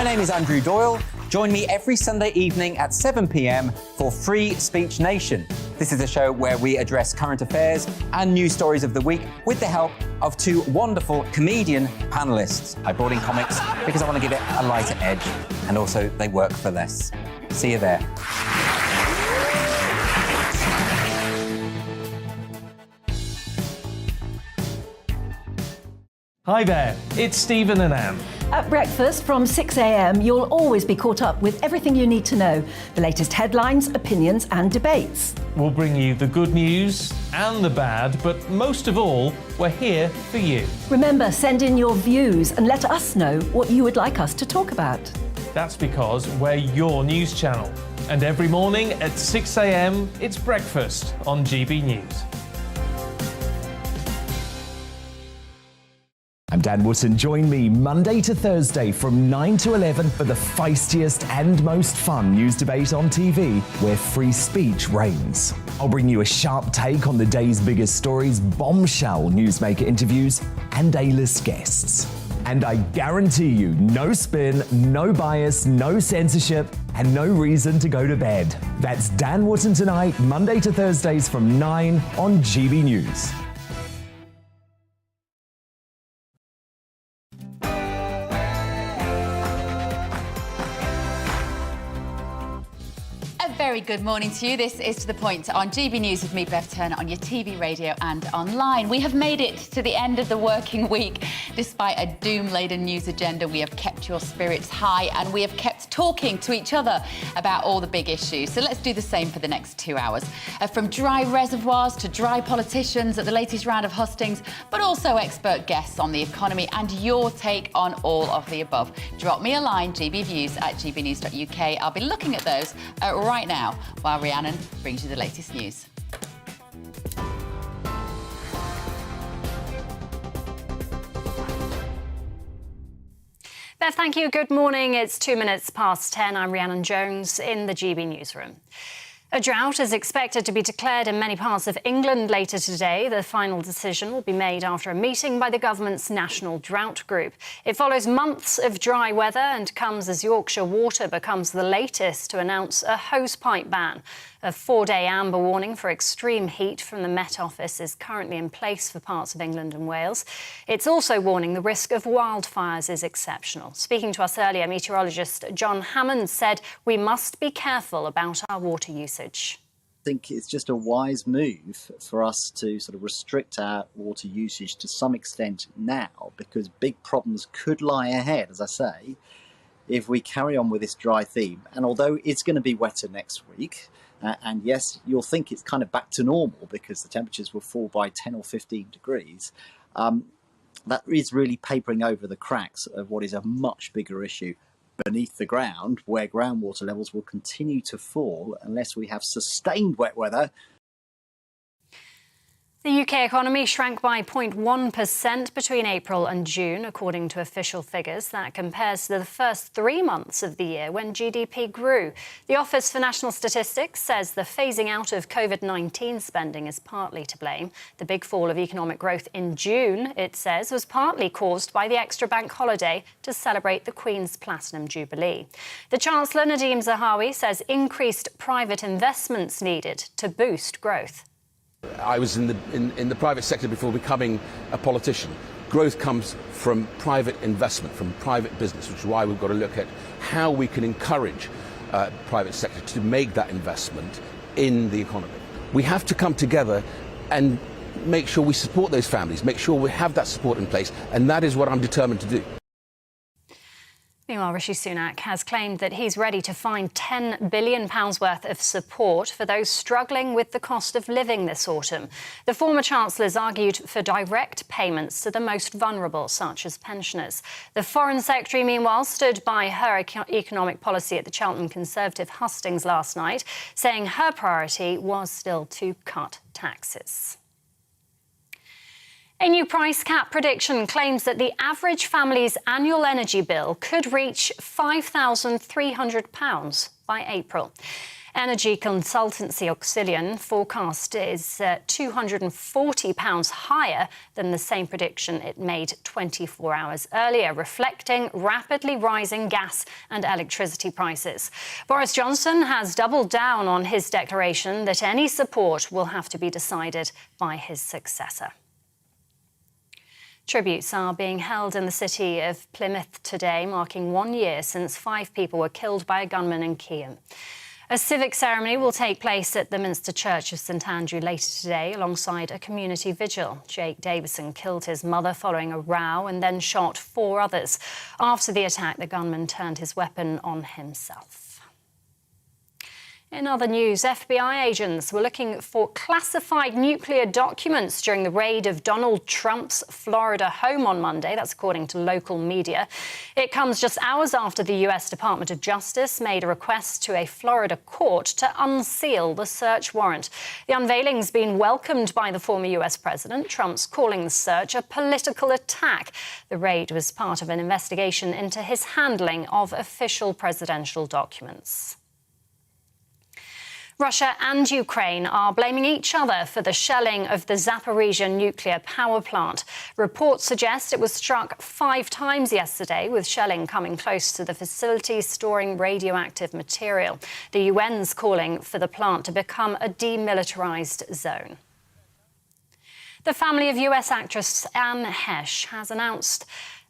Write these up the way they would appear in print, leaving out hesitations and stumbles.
My name is Andrew Doyle. Join me every Sunday evening at 7 p.m. for Free Speech Nation. This is a show where we address current affairs and news stories of the week with the help of two wonderful comedian panellists. I brought in comics because I want to give it a lighter edge, and also they work for less. See you there. Hi there, it's Stephen and Anne. At breakfast from 6 a.m, you'll always be caught up with everything you need to know, the latest headlines, opinions and debates. We'll bring you the good news and the bad, but most of all, we're here for you. Remember, send in your views and let us know what you would like us to talk about. That's because we're your news channel. And every morning at 6 a.m, it's breakfast on GB News. I'm Dan Wootton. Join me Monday to Thursday from 9 to 11 for the feistiest and most fun news debate on TV, where free speech reigns. I'll bring you a sharp take on the day's biggest stories, bombshell newsmaker interviews, and A-list guests. And I guarantee you, no spin, no bias, no censorship, and no reason to go to bed. That's Dan Wootton Tonight, Monday to Thursdays from 9 on GB News. Very good morning to you. This is To The Point on GB News with me, Bev Turner, on your TV, radio and online. We have made it to the end of the working week. Despite a doom-laden news agenda, we have kept your spirits high and we have kept talking to each other about all the big issues. So let's do the same for the next 2 hours. From dry reservoirs to dry politicians at the latest round of hustings, but also expert guests on the economy and your take on all of the above. Drop me a line, gbviews@gbnews.uk. I'll be looking at those right now, while Rhiannon brings you the latest news. Beth, thank you. Good morning. It's 2 minutes past 10. I'm Rhiannon Jones in the GB newsroom. A drought is expected to be declared in many parts of England later today. The final decision will be made after a meeting by the government's National Drought Group. It follows months of dry weather and comes as Yorkshire Water becomes the latest to announce a hosepipe ban. A 4-day amber warning for extreme heat from the Met Office is currently in place for parts of England and Wales. It's also warning the risk of wildfires is exceptional. Speaking to us earlier, meteorologist John Hammond said we must be careful about our water usage. I think it's just a wise move for us to sort of restrict our water usage to some extent now, because big problems could lie ahead, as I say, if we carry on with this dry theme. And although it's going to be wetter next week, and yes, you'll think it's kind of back to normal because the temperatures will fall by 10 or 15 degrees, that is really papering over the cracks of what is a much bigger issue beneath the ground, where groundwater levels will continue to fall unless we have sustained wet weather. The UK economy shrank by 0.1% between April and June, according to official figures. That compares to the first 3 months of the year when GDP grew. The Office for National Statistics says the phasing out of COVID-19 spending is partly to blame. The big fall of economic growth in June, it says, was partly caused by the extra bank holiday to celebrate the Queen's Platinum Jubilee. The Chancellor, Nadhim Zahawi, says increased private investments needed to boost growth. I was in the private sector before becoming a politician. Growth comes from private investment, from private business, which is why we've got to look at how we can encourage private sector to make that investment in the economy. We have to come together and make sure we support those families, make sure we have that support in place, and that is what I'm determined to do. Meanwhile, Rishi Sunak has claimed that he's ready to find £10 billion worth of support for those struggling with the cost of living this autumn. The former Chancellor's argued for direct payments to the most vulnerable, such as pensioners. The Foreign Secretary, meanwhile, stood by her economic policy at the Cheltenham Conservative hustings last night, saying her priority was still to cut taxes. A new price cap prediction claims that the average family's annual energy bill could reach £5,300 by April. Energy consultancy Auxilian forecast is £240 higher than the same prediction it made 24 hours earlier, reflecting rapidly rising gas and electricity prices. Boris Johnson has doubled down on his declaration that any support will have to be decided by his successor. Tributes are being held in the city of Plymouth today, marking 1 year since 5 people were killed by a gunman in Keam. A civic ceremony will take place at the Minster Church of St Andrew later today, alongside a community vigil. Jake Davison killed his mother following a row and then shot 4 others. After the attack, the gunman turned his weapon on himself. In other news, FBI agents were looking for classified nuclear documents during the raid of Donald Trump's Florida home on Monday. That's according to local media. It comes just hours after the US Department of Justice made a request to a Florida court to unseal the search warrant. The unveiling's been welcomed by the former US president. Trump's calling the search a political attack. The raid was part of an investigation into his handling of official presidential documents. Russia and Ukraine are blaming each other for the shelling of the Zaporizhzhia nuclear power plant. Reports suggest it was struck 5 times yesterday, with shelling coming close to the facility storing radioactive material. The UN's calling for the plant to become a demilitarized zone. The family of US actress Anne Heche has announced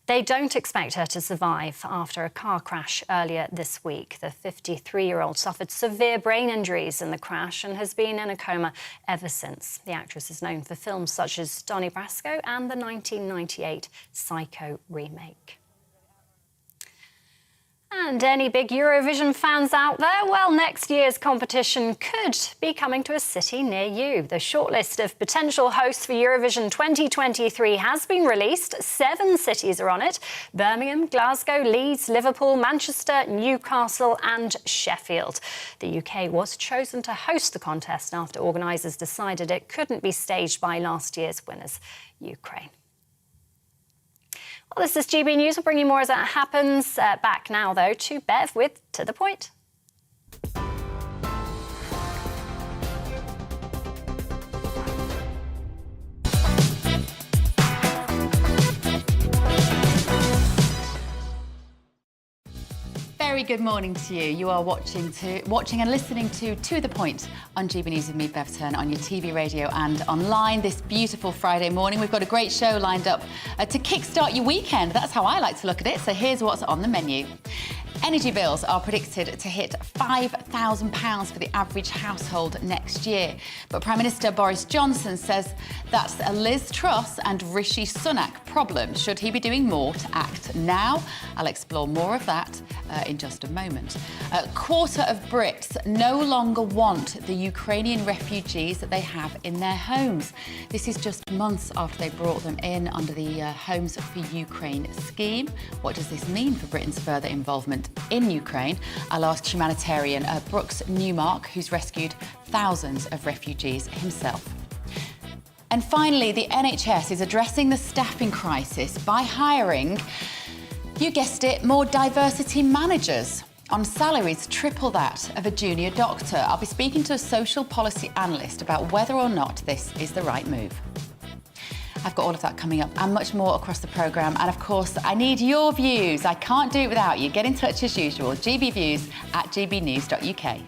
they don't expect her to survive after a car crash earlier this week. The 53-year-old suffered severe brain injuries in the crash and has been in a coma ever since. The actress is known for films such as Donnie Brasco and the 1998 Psycho remake. And any big Eurovision fans out there? Well, next year's competition could be coming to a city near you. The shortlist of potential hosts for Eurovision 2023 has been released. 7 cities are on it: Birmingham, Glasgow, Leeds, Liverpool, Manchester, Newcastle and Sheffield. The UK was chosen to host the contest after organisers decided it couldn't be staged by last year's winners, Ukraine. Well, this is GB News. We'll bring you more as that happens. Back now, though, to Bev with To The Point. Very good morning to you. You are watching and listening to The Point on GB News with me, Bev Turner, on your TV, radio and online this beautiful Friday morning. We've got a great show lined up to kickstart your weekend. That's how I like to look at it. So here's what's on the menu. Energy bills are predicted to hit £5,000 for the average household next year. But Prime Minister Boris Johnson says that's a Liz Truss and Rishi Sunak problem. Should he be doing more to act now? I'll explore more of that in just a moment. A quarter of Brits no longer want the Ukrainian refugees that they have in their homes. This is just months after they brought them in under the Homes for Ukraine scheme. What does this mean for Britain's further involvement in Ukraine? I'll ask humanitarian Brooks Newmark, who's rescued thousands of refugees himself. And finally, the NHS is addressing the staffing crisis by hiring, you guessed it, more diversity managers on salaries triple that of a junior doctor. I'll be speaking to a social policy analyst about whether or not this is the right move. I've got all of that coming up and much more across the programme. And of course, I need your views. I can't do it without you. Get in touch as usual. gbviews@gbnews.uk.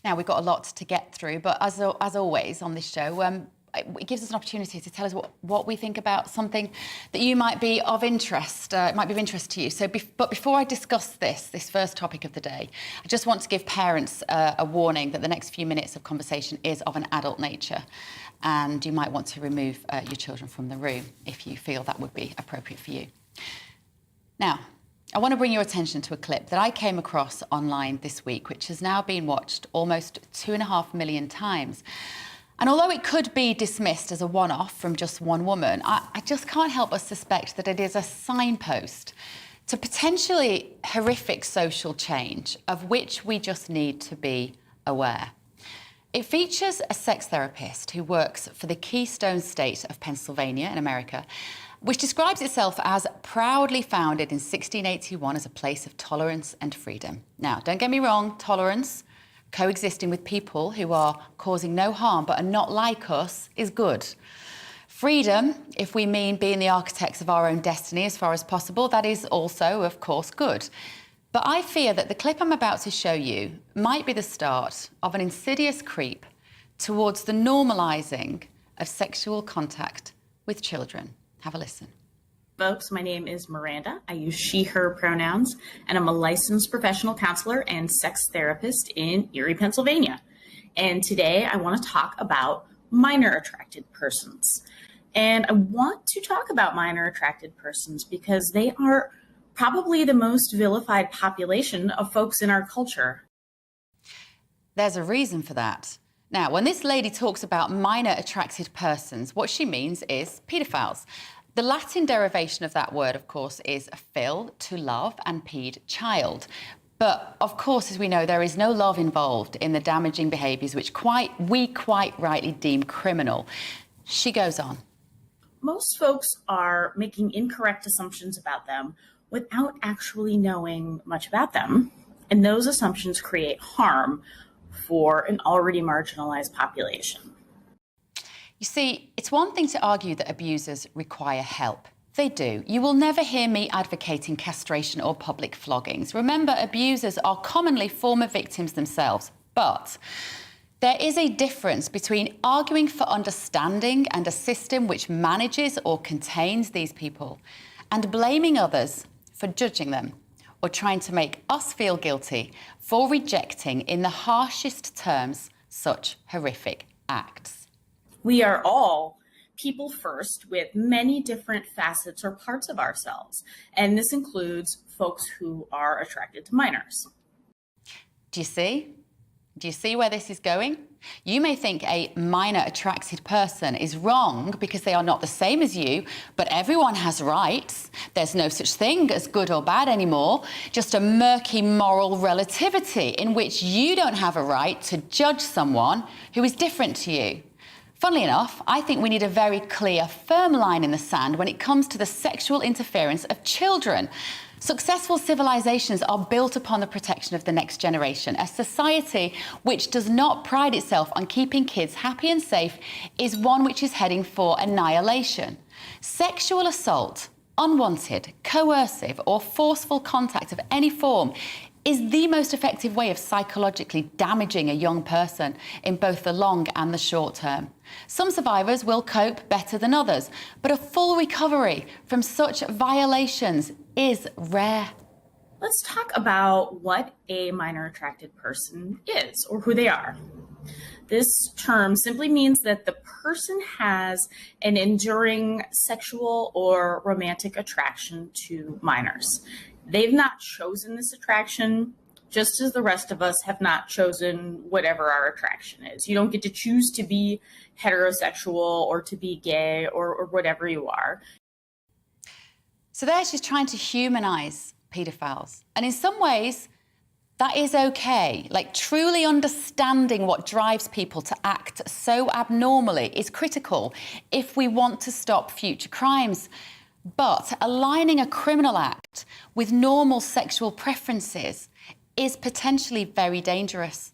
Now, we've got a lot to get through, but as always on this show, it gives us an opportunity to tell us what we think about something that you might be of interest, might be of interest to you. But before I discuss this first topic of the day, I just want to give parents a warning that the next few minutes of conversation is of an adult nature, and you might want to remove your children from the room if you feel that would be appropriate for you. Now, I want to bring your attention to a clip that I came across online this week, which has now been watched almost 2.5 million times. And although it could be dismissed as a one-off from just one woman, I just can't help but suspect that it is a signpost to potentially horrific social change of which we just need to be aware. It features a sex therapist who works for the Keystone State of Pennsylvania in America, which describes itself as proudly founded in 1681 as a place of tolerance and freedom. Now, don't get me wrong, tolerance, coexisting with people who are causing no harm but are not like us, is good. Freedom, if we mean being the architects of our own destiny as far as possible, that is also, of course, good. But I fear that the clip I'm about to show you might be the start of an insidious creep towards the normalising of sexual contact with children. Have a listen. Folks, my name is Miranda. I use she, her pronouns, and I'm a licensed professional counselor and sex therapist in Erie, Pennsylvania. And today I want to talk about minor attracted persons. And I want to talk about minor attracted persons because they are probably the most vilified population of folks in our culture. There's a reason for that. Now, when this lady talks about minor attracted persons, what she means is paedophiles. The Latin derivation of that word, of course, is phil, to love, and paed, child. But, of course, as we know, there is no love involved in the damaging behaviours which we quite rightly deem criminal. She goes on. Most folks are making incorrect assumptions about them without actually knowing much about them. And those assumptions create harm for an already marginalized population. You see, it's one thing to argue that abusers require help. They do. You will never hear me advocating castration or public floggings. Remember, abusers are commonly former victims themselves. But there is a difference between arguing for understanding and a system which manages or contains these people and blaming others for judging them or trying to make us feel guilty for rejecting, in the harshest terms, such horrific acts. We are all people first with many different facets or parts of ourselves, and this includes folks who are attracted to minors. Do you see? Do you see where this is going? You may think a minor attracted person is wrong because they are not the same as you, but everyone has rights. There's no such thing as good or bad anymore, just a murky moral relativity in which you don't have a right to judge someone who is different to you. Funnily enough, I think we need a very clear, firm line in the sand when it comes to the sexual interference of children. Successful civilizations are built upon the protection of the next generation. A society which does not pride itself on keeping kids happy and safe is one which is heading for annihilation. Sexual assault, unwanted, coercive, or forceful contact of any form is the most effective way of psychologically damaging a young person in both the long and the short term. Some survivors will cope better than others, but a full recovery from such violations is rare. Let's talk about what a minor attracted person is or who they are. This term simply means that the person has an enduring sexual or romantic attraction to minors. They've not chosen this attraction, just as the rest of us have not chosen whatever our attraction is. You don't get to choose to be heterosexual or to be gay or whatever you are. So there she's trying to humanize paedophiles. And in some ways, that is okay. Like, truly understanding what drives people to act so abnormally is critical if we want to stop future crimes. But aligning a criminal act with normal sexual preferences is potentially very dangerous.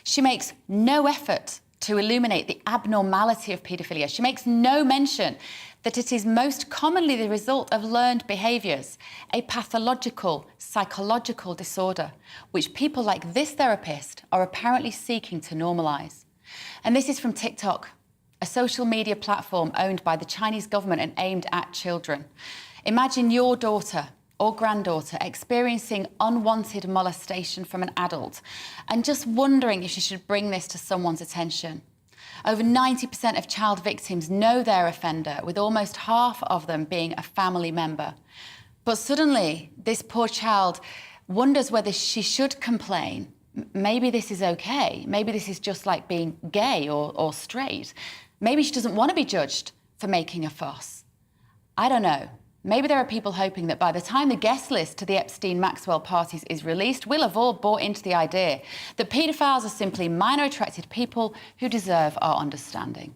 She makes no effort to illuminate the abnormality of paedophilia. She makes no mention that it is most commonly the result of learned behaviours, a pathological, psychological disorder, which people like this therapist are apparently seeking to normalise. And this is from TikTok, a social media platform owned by the Chinese government and aimed at children. Imagine your daughter or granddaughter experiencing unwanted molestation from an adult and just wondering if she should bring this to someone's attention. Over 90% of child victims know their offender, with almost half of them being a family member. But suddenly, this poor child wonders whether she should complain. Maybe this is okay. Maybe this is just like being gay or straight. Maybe she doesn't want to be judged for making a fuss. I don't know. Maybe there are people hoping that by the time the guest list to the Epstein-Maxwell parties is released, we'll have all bought into the idea that paedophiles are simply minor attracted people who deserve our understanding.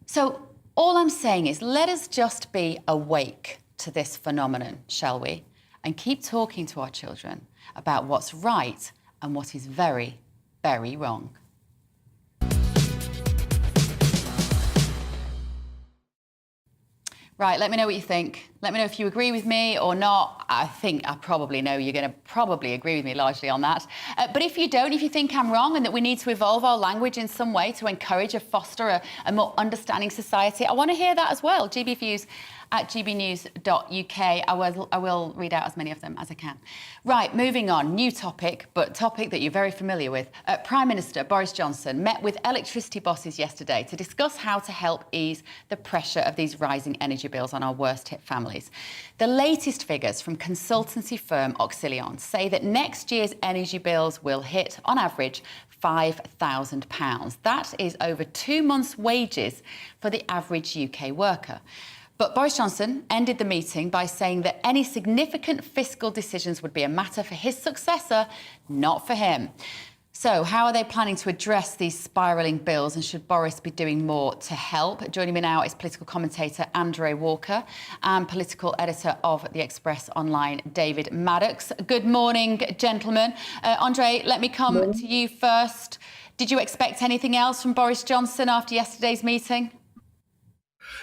So All I'm saying is let us just be awake to this phenomenon, shall we? And keep talking to our children about what's right and what is very, very wrong. Right, let me know what you think. Let me know if you agree with me or not. I think I probably know you're going to probably agree with me largely on that. But if you don't, if you think I'm wrong and that we need to evolve our language in some way to encourage or foster a more understanding society, I want to hear that as well. GB Views at gbnews.uk. I will read out as many of them as I can. Right, moving on. New topic, but topic that you're very familiar with. Prime Minister Boris Johnson met with electricity bosses yesterday to discuss how to help ease the pressure of these rising energy bills on our worst-hit families. The latest figures from consultancy firm Auxilion say that next year's energy bills will hit, on average, £5,000. That is over 2 months' wages for the average UK worker. But Boris Johnson ended the meeting by saying that any significant fiscal decisions would be a matter for his successor, not for him. So how are they planning to address these spiralling bills, and should Boris be doing more to help? Joining me now is political commentator Andre Walker and political editor of The Express Online, David Maddox. Good morning, gentlemen. Andre, let me come to you first. Did you expect anything else from Boris Johnson after yesterday's meeting?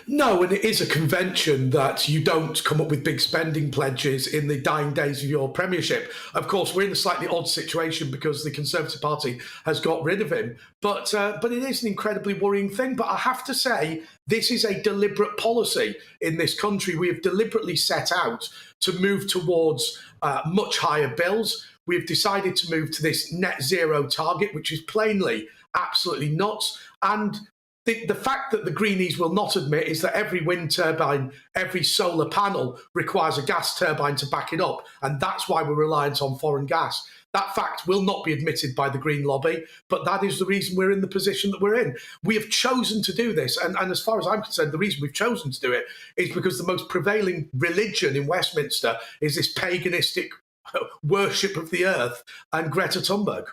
No, and it is a convention that you don't come up with big spending pledges in the dying days of your premiership. Of course, we're in a slightly odd situation because the Conservative Party has got rid of him. But it is an incredibly worrying thing. But I have to say, this is a deliberate policy in this country. We have deliberately set out to move towards much higher bills. We've decided to move to this net zero target, which is plainly absolutely nuts. And the fact that the Greenies will not admit is that every wind turbine, every solar panel requires a gas turbine to back it up. And that's why we're reliant on foreign gas. That fact will not be admitted by the Green lobby, but that is the reason we're in the position that we're in. We have chosen to do this. And as far as I'm concerned, the reason we've chosen to do it is because the most prevailing religion in Westminster is this paganistic worship of the earth and Greta Thunberg.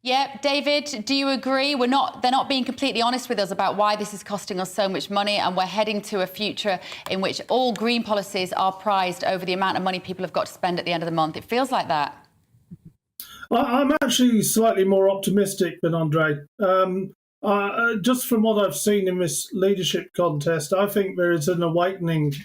Yeah, David, do you agree? They're not being completely honest with us about why this is costing us so much money, and we're heading to a future in which all green policies are prized over the amount of money people have got to spend at the end of the month. It feels like that. Well, I'm actually slightly more optimistic than Andre. Just from what I've seen in this leadership contest, I think there is an awakening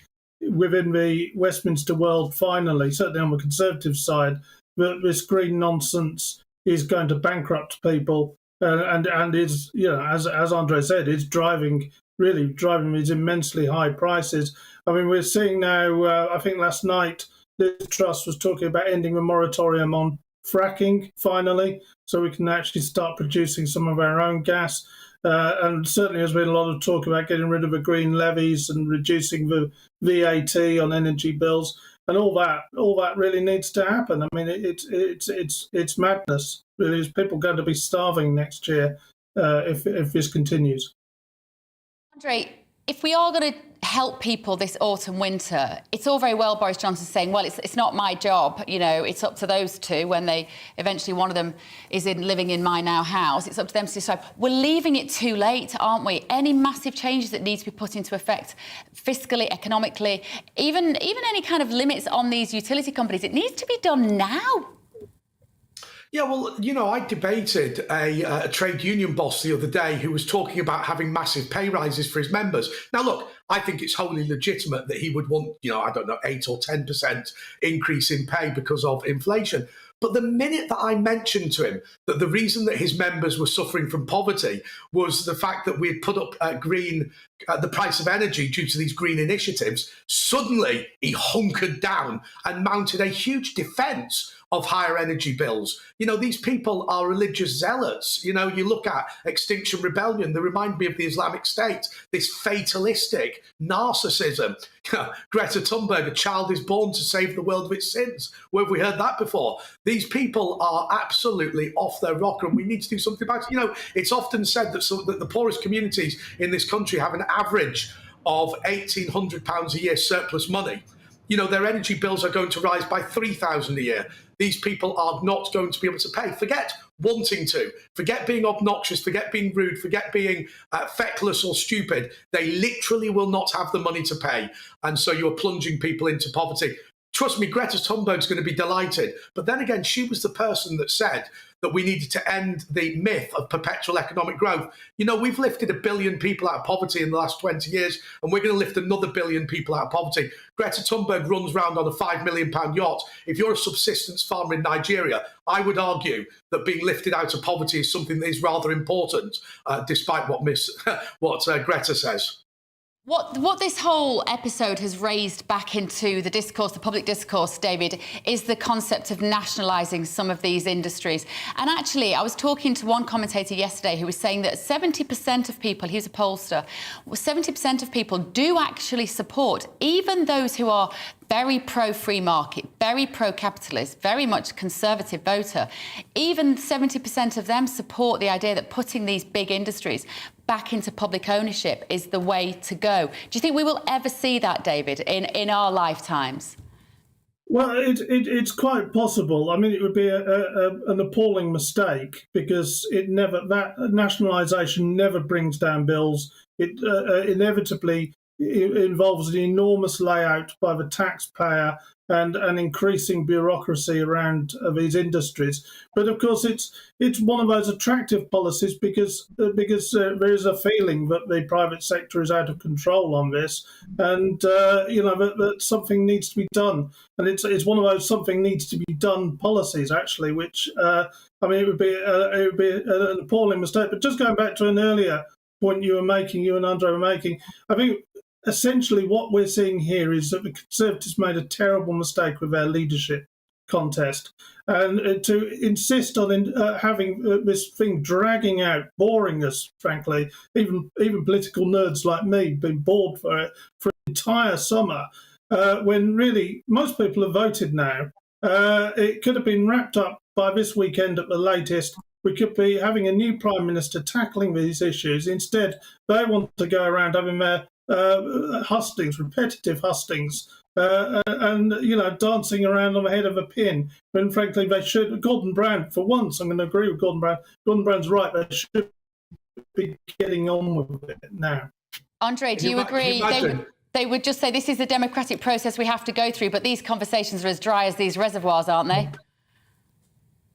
within the Westminster world finally, certainly on the Conservative side, that this green nonsense is going to bankrupt people, and is, you know, as Andre said, it's driving these immensely high prices. I mean, we're seeing now. I think last night the Truss was talking about ending the moratorium on fracking finally, so we can actually start producing some of our own gas. And certainly there's been a lot of talk about getting rid of the green levies and reducing the VAT on energy bills. And all that really needs to happen. I mean, it's madness. Really, is people going to be starving next year if this continues? Andre, if we are going to help people this autumn, winter, it's all very well Boris Johnson saying, well, it's not my job, you know, it's up to those two when they eventually, one of them is living in my now house, it's up to them to decide. We're leaving it too late, aren't we? Any massive changes that need to be put into effect fiscally, economically, even any kind of limits on these utility companies, it needs to be done now. Yeah, well, you know, I debated a trade union boss the other day who was talking about having massive pay rises for his members. Now, look, I think it's wholly legitimate that he would want, you know, I don't know, 8 or 10% increase in pay because of inflation. But the minute that I mentioned to him that the reason that his members were suffering from poverty was the fact that we had put up the price of energy due to these green initiatives, suddenly he hunkered down and mounted a huge defence of higher energy bills. You know, these people are religious zealots. You know, you look at Extinction Rebellion, they remind me of the Islamic State, this fatalistic narcissism. Greta Thunberg, a child is born to save the world of its sins. Where have we heard that before? These people are absolutely off their rocker, and we need to do something about it. You know, it's often said that the poorest communities in this country have an average of £1,800 a year surplus money. You know, their energy bills are going to rise by £3,000 a year. These people are not going to be able to pay. Forget wanting to. Forget being obnoxious. Forget being rude. Forget being feckless or stupid. They literally will not have the money to pay. And so you're plunging people into poverty. Trust me, Greta Thunberg's going to be delighted. But then again, she was the person that said that we needed to end the myth of perpetual economic growth. You know, we've lifted 1 billion people out of poverty in the last 20 years, and we're going to lift another 1 billion people out of poverty. Greta Thunberg runs around on a £5 million yacht. If you're a subsistence farmer in Nigeria, I would argue that being lifted out of poverty is something that is rather important, despite what Greta says. What this whole episode has raised back into the discourse, the public discourse, David, is the concept of nationalising some of these industries. And actually, I was talking to one commentator yesterday who was saying that 70% of people, he was a pollster, 70% of people do actually support, even those who are very pro-free market, very pro-capitalist, very much conservative voter, even 70% of them support the idea that putting these big industries back into public ownership is the way to go. Do you think we will ever see that, David, in our lifetimes? Well, it's quite possible. I mean, it would be an appalling mistake because that nationalisation never brings down bills. It inevitably involves an enormous layout by the taxpayer and an increasing bureaucracy around these industries. But of course, it's one of those attractive policies because there is a feeling that the private sector is out of control on this, and that something needs to be done. And it's one of those something needs to be done policies actually, which it would be an appalling mistake. But just going back to an earlier point you and Andre were making, I think essentially what we're seeing here is that the Conservatives made a terrible mistake with their leadership contest. And to insist on having this thing dragging out, boring us, frankly, even political nerds like me been bored for it for an entire summer, when really most people have voted now. It could have been wrapped up by this weekend at the latest. We could be having a new Prime Minister tackling these issues. Instead, they want to go around having their repetitive hustings, and dancing around on the head of a pin. When frankly they should. Gordon Brown, for once, I'm going to agree with Gordon Brown. Gordon Brown's right. They should be getting on with it now. Andre, do you agree? They would just say this is the democratic process we have to go through, but these conversations are as dry as these reservoirs, aren't they?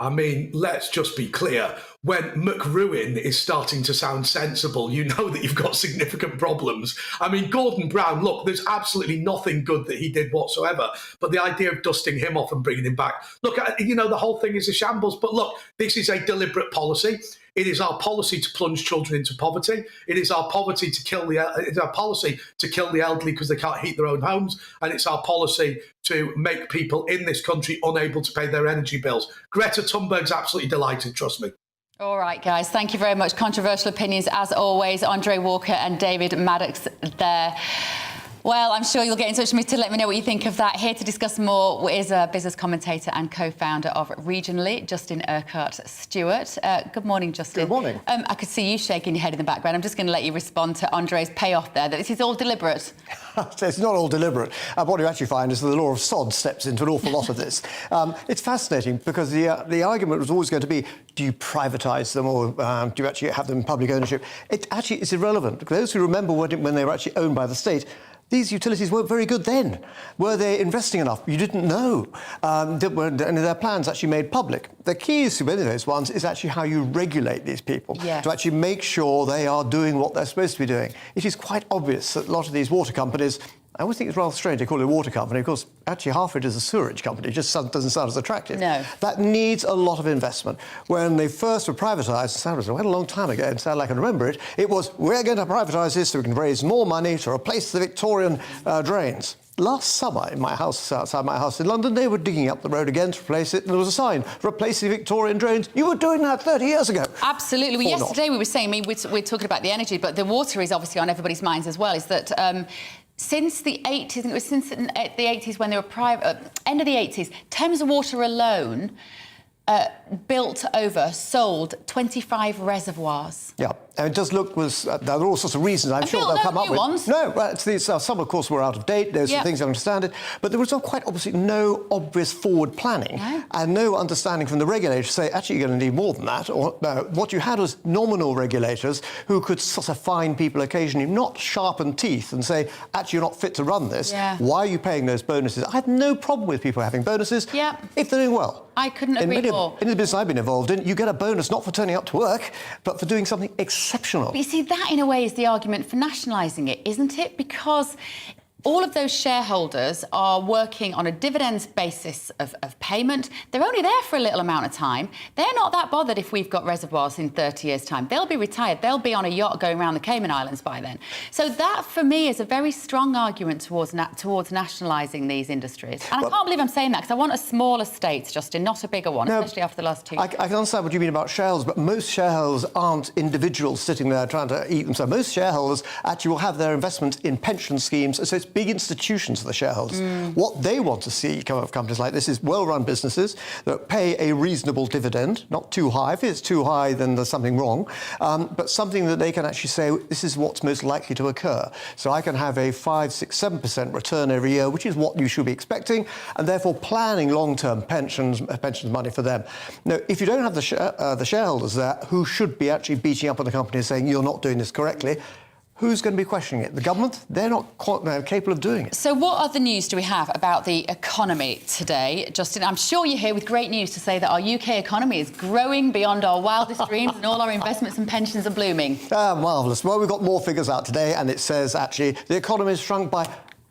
I mean, let's just be clear. When McRuin is starting to sound sensible, you know that you've got significant problems. I mean, Gordon Brown, look, there's absolutely nothing good that he did whatsoever. But the idea of dusting him off and bringing him back, look, the whole thing is a shambles. But look, this is a deliberate policy. It is our policy to plunge children into poverty. It is our policy to kill the elderly because they can't heat their own homes. And it's our policy to make people in this country unable to pay their energy bills. Greta Thunberg's absolutely delighted, trust me. All right, guys, thank you very much. Controversial opinions, as always. Andre Walker and David Maddox there. Well, I'm sure you'll get in touch with me to let me know what you think of that. Here to discuss more is a business commentator and co-founder of Regionally, Justin Urquhart-Stewart. Good morning, Justin. Good morning. I could see you shaking your head in the background. I'm just going to let you respond to Andre's payoff there, that this is all deliberate. It's not all deliberate. What you actually find is that the law of sod steps into an awful lot of this. It's fascinating because the argument was always going to be, do you privatise them or do you actually have them in public ownership? It actually is irrelevant. Those who remember when they were actually owned by the state, these utilities weren't very good then. Were they investing enough? You didn't know. And their plans actually made public. The keys to many of those ones is actually how you regulate these people, to actually make sure they are doing what they're supposed to be doing. It is quite obvious that a lot of these water companies, I always think it's rather strange they call it a water company. Of course, actually half of it is a sewerage company. It just doesn't sound as attractive. No. That needs a lot of investment. When they first were privatised, it was quite a long time ago, and sadly I can remember it, it was, we're going to privatise this so we can raise more money to replace the Victorian drains. Last summer, in my house, outside my house in London, they were digging up the road again to replace it, and there was a sign, replacing Victorian drains. You were doing that 30 years ago. Absolutely. Well, yesterday we were saying, we're talking about the energy, but the water is obviously on everybody's minds as well, is that since the 80s, I think it was since the 80s when they were private, end of the 80s, Thames Water alone sold 25 reservoirs. Yeah, and it does look there are all sorts of reasons. I'm sure they'll come up with. Ones. No, well, some of course were out of date. There's some things I understand it, but there was quite obviously no obvious forward planning and no understanding from the regulators to say actually you're going to need more than that. Or what you had was nominal regulators who could sort of fine people occasionally, not sharpen teeth and say actually you're not fit to run this. Yeah. Why are you paying those bonuses? I have no problem with people having bonuses if they're doing well. I couldn't agree more. In the business I've been involved in, you get a bonus not for turning up to work, but for doing something exceptional. But you see, that in a way is the argument for nationalising it, isn't it? Because all of those shareholders are working on a dividends basis of payment. They're only there for a little amount of time. They're not that bothered if we've got reservoirs in 30 years' time. They'll be retired. They'll be on a yacht going around the Cayman Islands by then. So that, for me, is a very strong argument towards nationalising these industries. And I can't believe I'm saying that, because I want a smaller state, Justin, not a bigger one, especially after the last two. I can understand what you mean about shareholders, but most shareholders aren't individuals sitting there trying to eat themselves. Most shareholders actually will have their investment in pension schemes, so it's big institutions for the shareholders. What they want to see come out of companies like this is well-run businesses that pay a reasonable dividend, not too high. If it's too high, then there's something wrong, but something that they can actually say, this is what's most likely to occur. So I can have a 5, 6, 7% return every year, which is what you should be expecting, and therefore planning long-term pensions money for them. Now, if you don't have the shareholders there who should be actually beating up on the company and saying, you're not doing this correctly, who's going to be questioning it? The government? They're not capable of doing it. So what other news do we have about the economy today? Justin, I'm sure you're here with great news to say that our UK economy is growing beyond our wildest dreams and all our investments and pensions are blooming. Marvellous. Well, we've got more figures out today, and it says, actually, the economy has shrunk by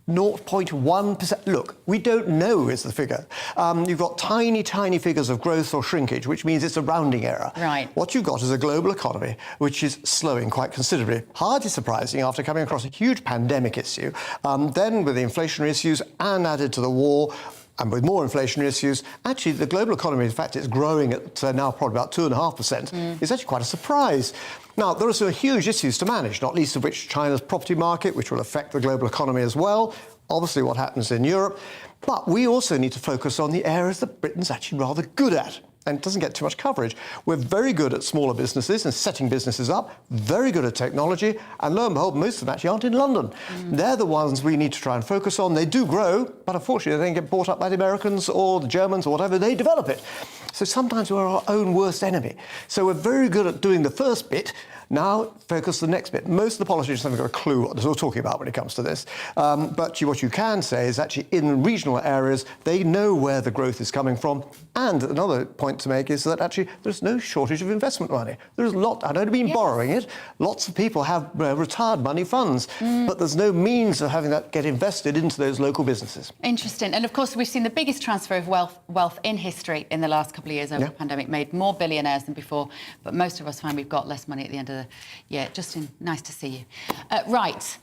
0.1%. Look, we don't know is the figure. You've got tiny, tiny figures of growth or shrinkage, which means it's a rounding error. Right. What you've got is a global economy which is slowing quite considerably. Hardly surprising after coming across a huge pandemic issue. Then with the inflationary issues and added to the war, and with more inflationary issues, actually the global economy, in fact, it's growing at now probably about 2.5%. It's actually quite a surprise. Now, there are some huge issues to manage, not least of which China's property market, which will affect the global economy as well, obviously what happens in Europe, but we also need to focus on the areas that Britain's actually rather good at. And it doesn't get too much coverage. We're very good at smaller businesses and setting businesses up, very good at technology, and lo and behold, most of them actually aren't in London. They're the ones we need to try and focus on. They do grow, but unfortunately they then get bought up by the Americans or the Germans or whatever. They develop it. So sometimes we're our own worst enemy. So we're very good at doing the first bit. Now, focus the next bit. Most of the politicians haven't got a clue what they're talking about when it comes to this. But what you can say is actually in regional areas, they know where the growth is coming from. And another point to make is that actually there's no shortage of investment money. There's a lot, I don't mean borrowing it, lots of people have retired money funds, but there's no means of having that get invested into those local businesses. Interesting. And of course, we've seen the biggest transfer of wealth in history in the last couple of years over the pandemic, made more billionaires than before, but most of us find we've got less money at the end of the year. Justin, nice to see you. Right.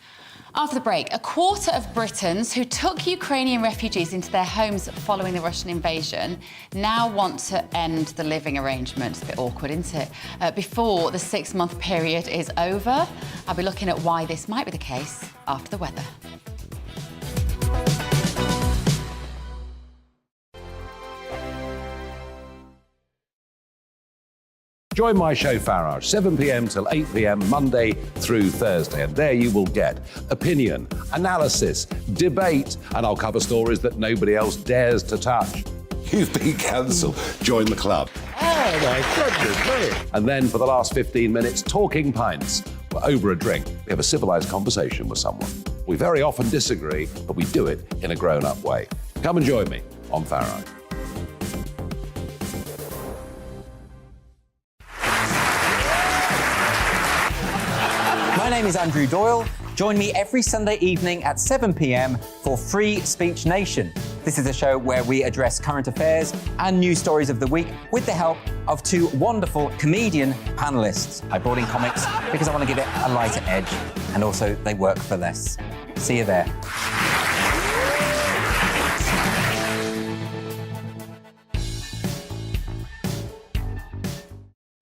After the break, a quarter of Britons who took Ukrainian refugees into their homes following the Russian invasion now want to end the living arrangements. A bit awkward, isn't it? Before the 6-month period is over. I'll be looking at why this might be the case after the weather. Join my show Farage, 7 p.m. till 8 p.m. Monday through Thursday. And there you will get opinion, analysis, debate, and I'll cover stories that nobody else dares to touch. You've been cancelled. Join the club. Oh, my goodness me. And then for the last 15 minutes, talking pints. Over a drink, we have a civilised conversation with someone. We very often disagree, but we do it in a grown-up way. Come and join me on Farage. My name is Andrew Doyle. Join me every Sunday evening at 7 p.m. for Free Speech Nation. This is a show where we address current affairs and news stories of the week with the help of two wonderful comedian panellists. I brought in comics because I want to give it a lighter edge, and also they work for less. See you there.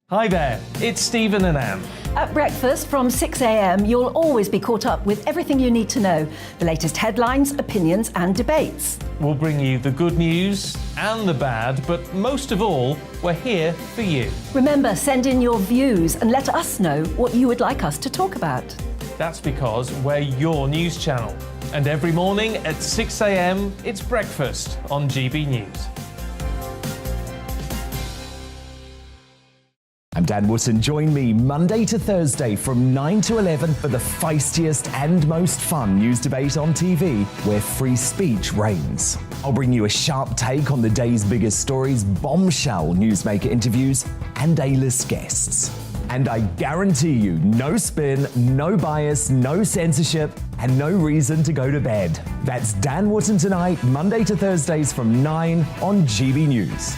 Hi there, it's Stephen and Anne. At breakfast from 6 a.m, you'll always be caught up with everything you need to know, the latest headlines, opinions and debates. We'll bring you the good news and the bad, but most of all, we're here for you. Remember, send in your views and let us know what you would like us to talk about. That's because we're your news channel. And every morning at 6 a.m, it's breakfast on GB News. I'm Dan Wootton. Join me Monday to Thursday from 9 to 11 for the feistiest and most fun news debate on TV, where free speech reigns. I'll bring you a sharp take on the day's biggest stories, bombshell newsmaker interviews, and A-list guests. And I guarantee you, no spin, no bias, no censorship, and no reason to go to bed. That's Dan Wootton Tonight, Monday to Thursdays from 9 on GB News.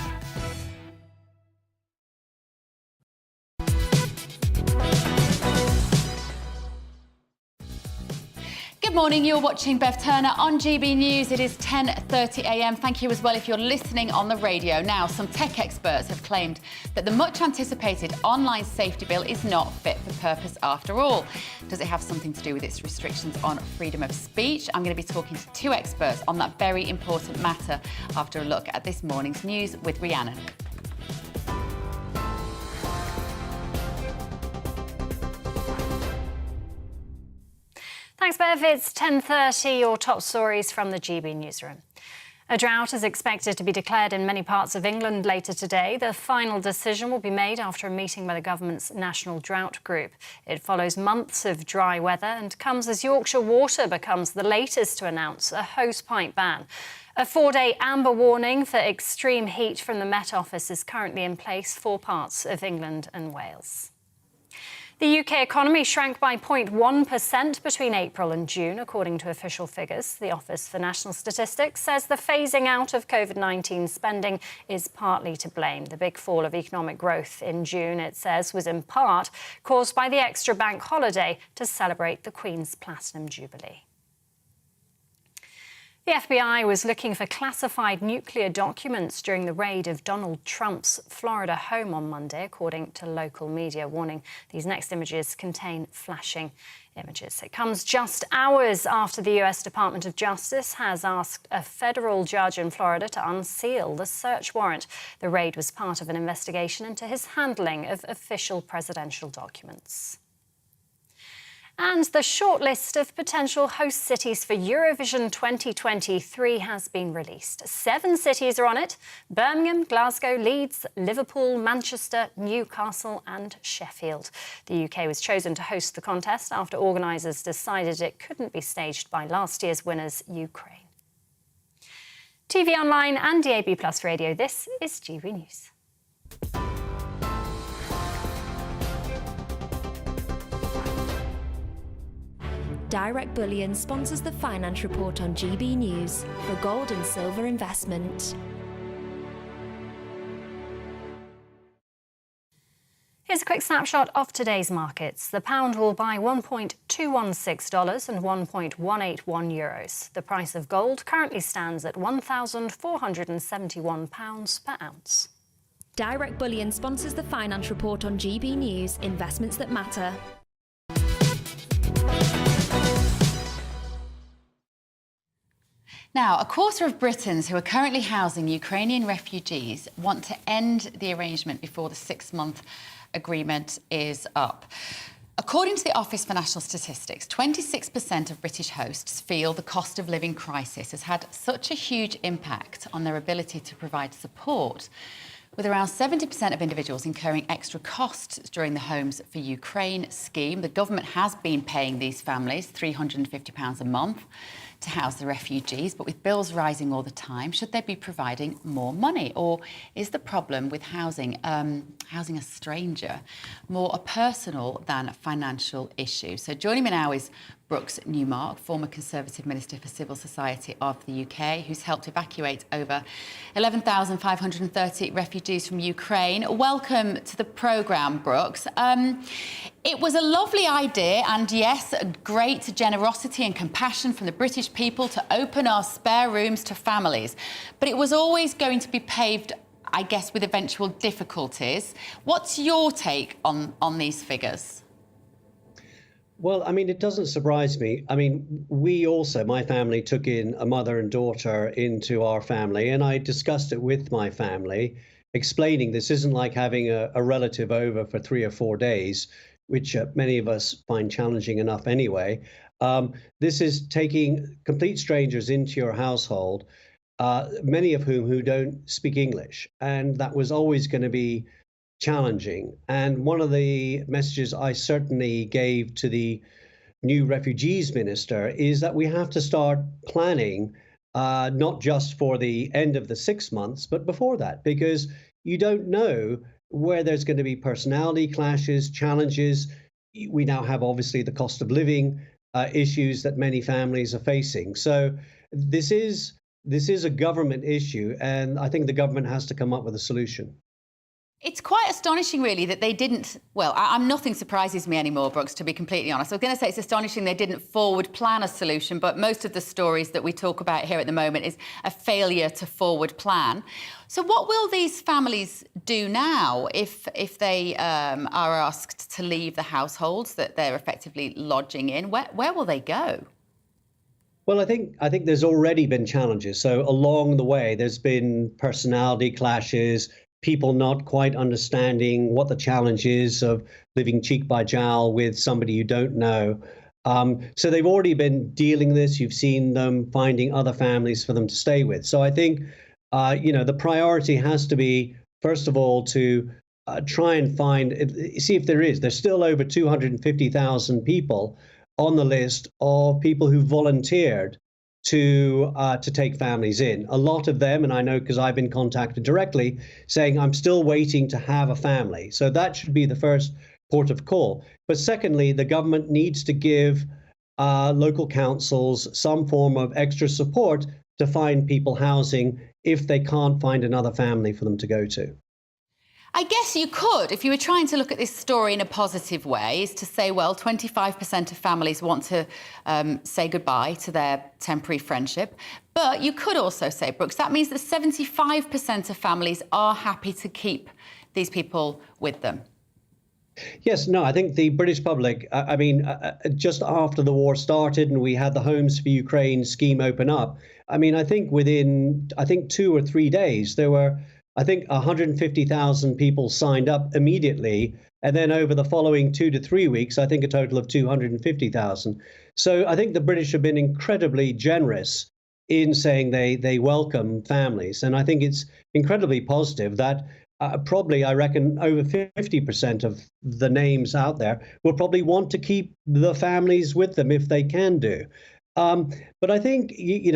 Good morning, you're watching Bev Turner on GB News. It is 10:30 a.m. Thank you as well if you're listening on the radio. Now, some tech experts have claimed that the much anticipated online safety bill is not fit for purpose after all. Does it have something to do with its restrictions on freedom of speech? I'm going to be talking to two experts on that very important matter after a look at this morning's news with Rhiannon. Thanks, Bev. It's 10:30. Your top stories from the GB newsroom. A drought is expected to be declared in many parts of England later today. The final decision will be made after a meeting by the government's National Drought Group. It follows months of dry weather and comes as Yorkshire Water becomes the latest to announce a hosepipe ban. A 4-day amber warning for extreme heat from the Met Office is currently in place for parts of England and Wales. The UK economy shrank by 0.1% between April and June, according to official figures. The Office for National Statistics says the phasing out of COVID-19 spending is partly to blame. The big fall of economic growth in June, it says, was in part caused by the extra bank holiday to celebrate the Queen's Platinum Jubilee. The FBI was looking for classified nuclear documents during the raid of Donald Trump's Florida home on Monday, according to local media, warning these next images contain flashing images. It comes just hours after the US Department of Justice has asked a federal judge in Florida to unseal the search warrant. The raid was part of an investigation into his handling of official presidential documents. And the shortlist of potential host cities for Eurovision 2023 has been released. 7 cities are on it: Birmingham, Glasgow, Leeds, Liverpool, Manchester, Newcastle and Sheffield. The UK was chosen to host the contest after organisers decided it couldn't be staged by last year's winners, Ukraine. TV online and DAB+ radio, this is GB News. Direct Bullion sponsors the Finance Report on GB News for gold and silver investment. Here's a quick snapshot of today's markets. The pound will buy $1.216 and €1.181. The price of gold currently stands at £1,471 per ounce. Direct Bullion sponsors the Finance Report on GB News, investments that matter. Now, a quarter of Britons who are currently housing Ukrainian refugees want to end the arrangement before the 6-month agreement is up. According to the Office for National Statistics, 26% of British hosts feel the cost of living crisis has had such a huge impact on their ability to provide support, with around 70% of individuals incurring extra costs during the Homes for Ukraine scheme. The government has been paying these families £350 a month to house the refugees, but with bills rising all the time, should they be providing more money? Or is the problem with housing a stranger more a personal than a financial issue? So joining me now is Brooks Newmark, former Conservative Minister for Civil Society of the UK, who's helped evacuate over 11,530 refugees from Ukraine. Welcome to the programme, Brooks. It was a lovely idea, and yes, great generosity and compassion from the British people to open our spare rooms to families. But it was always going to be paved, I guess, with eventual difficulties. What's your take on these figures? Well, I mean, it doesn't surprise me. I mean, we also, my family took in a mother and daughter into our family, and I discussed it with my family, explaining this isn't like having a relative over for 3 or 4 days, which many of us find challenging enough anyway. This is taking complete strangers into your household, many of who don't speak English, and that was always going to be challenging. And one of the messages I certainly gave to the new refugees minister is that we have to start planning, not just for the end of the 6 months, but before that, because you don't know where there's going to be personality clashes, challenges. We now have obviously the cost of living issues that many families are facing. So this is a government issue, and I think the government has to come up with a solution. It's quite astonishing, really, that they didn't... Well, nothing surprises me anymore, Brooks, to be completely honest. I was going to say it's astonishing they didn't forward plan a solution, but most of the stories that we talk about here at the moment is a failure to forward plan. So what will these families do now if they are asked to leave the households that they're effectively lodging in? Where will they go? Well, I think there's already been challenges. So along the way, there's been personality clashes, people not quite understanding what the challenge is of living cheek by jowl with somebody you don't know. So they've already been dealing this. You've seen them finding other families for them to stay with. So I think, the priority has to be, first of all, to try and see if there's still over 250,000 people on the list of people who volunteered to take families in. A lot of them, and I know because I've been contacted directly, saying I'm still waiting to have a family. So that should be the first port of call. But secondly, the government needs to give local councils some form of extra support to find people housing if they can't find another family for them to go to. I guess you could, if you were trying to look at this story in a positive way, is to say, well, 25% of families want to say goodbye to their temporary friendship. But you could also say, Brooks, that means that 75% of families are happy to keep these people with them. Yes, no, I think the British public, just after the war started and we had the Homes for Ukraine scheme open up, I think within 2 or 3 days, there were 150,000 people signed up immediately. And then over the following 2 to 3 weeks, I think a total of 250,000. So I think the British have been incredibly generous in saying they welcome families. And I think it's incredibly positive that probably, I reckon, over 50% of the names out there will probably want to keep the families with them if they can do. But I think,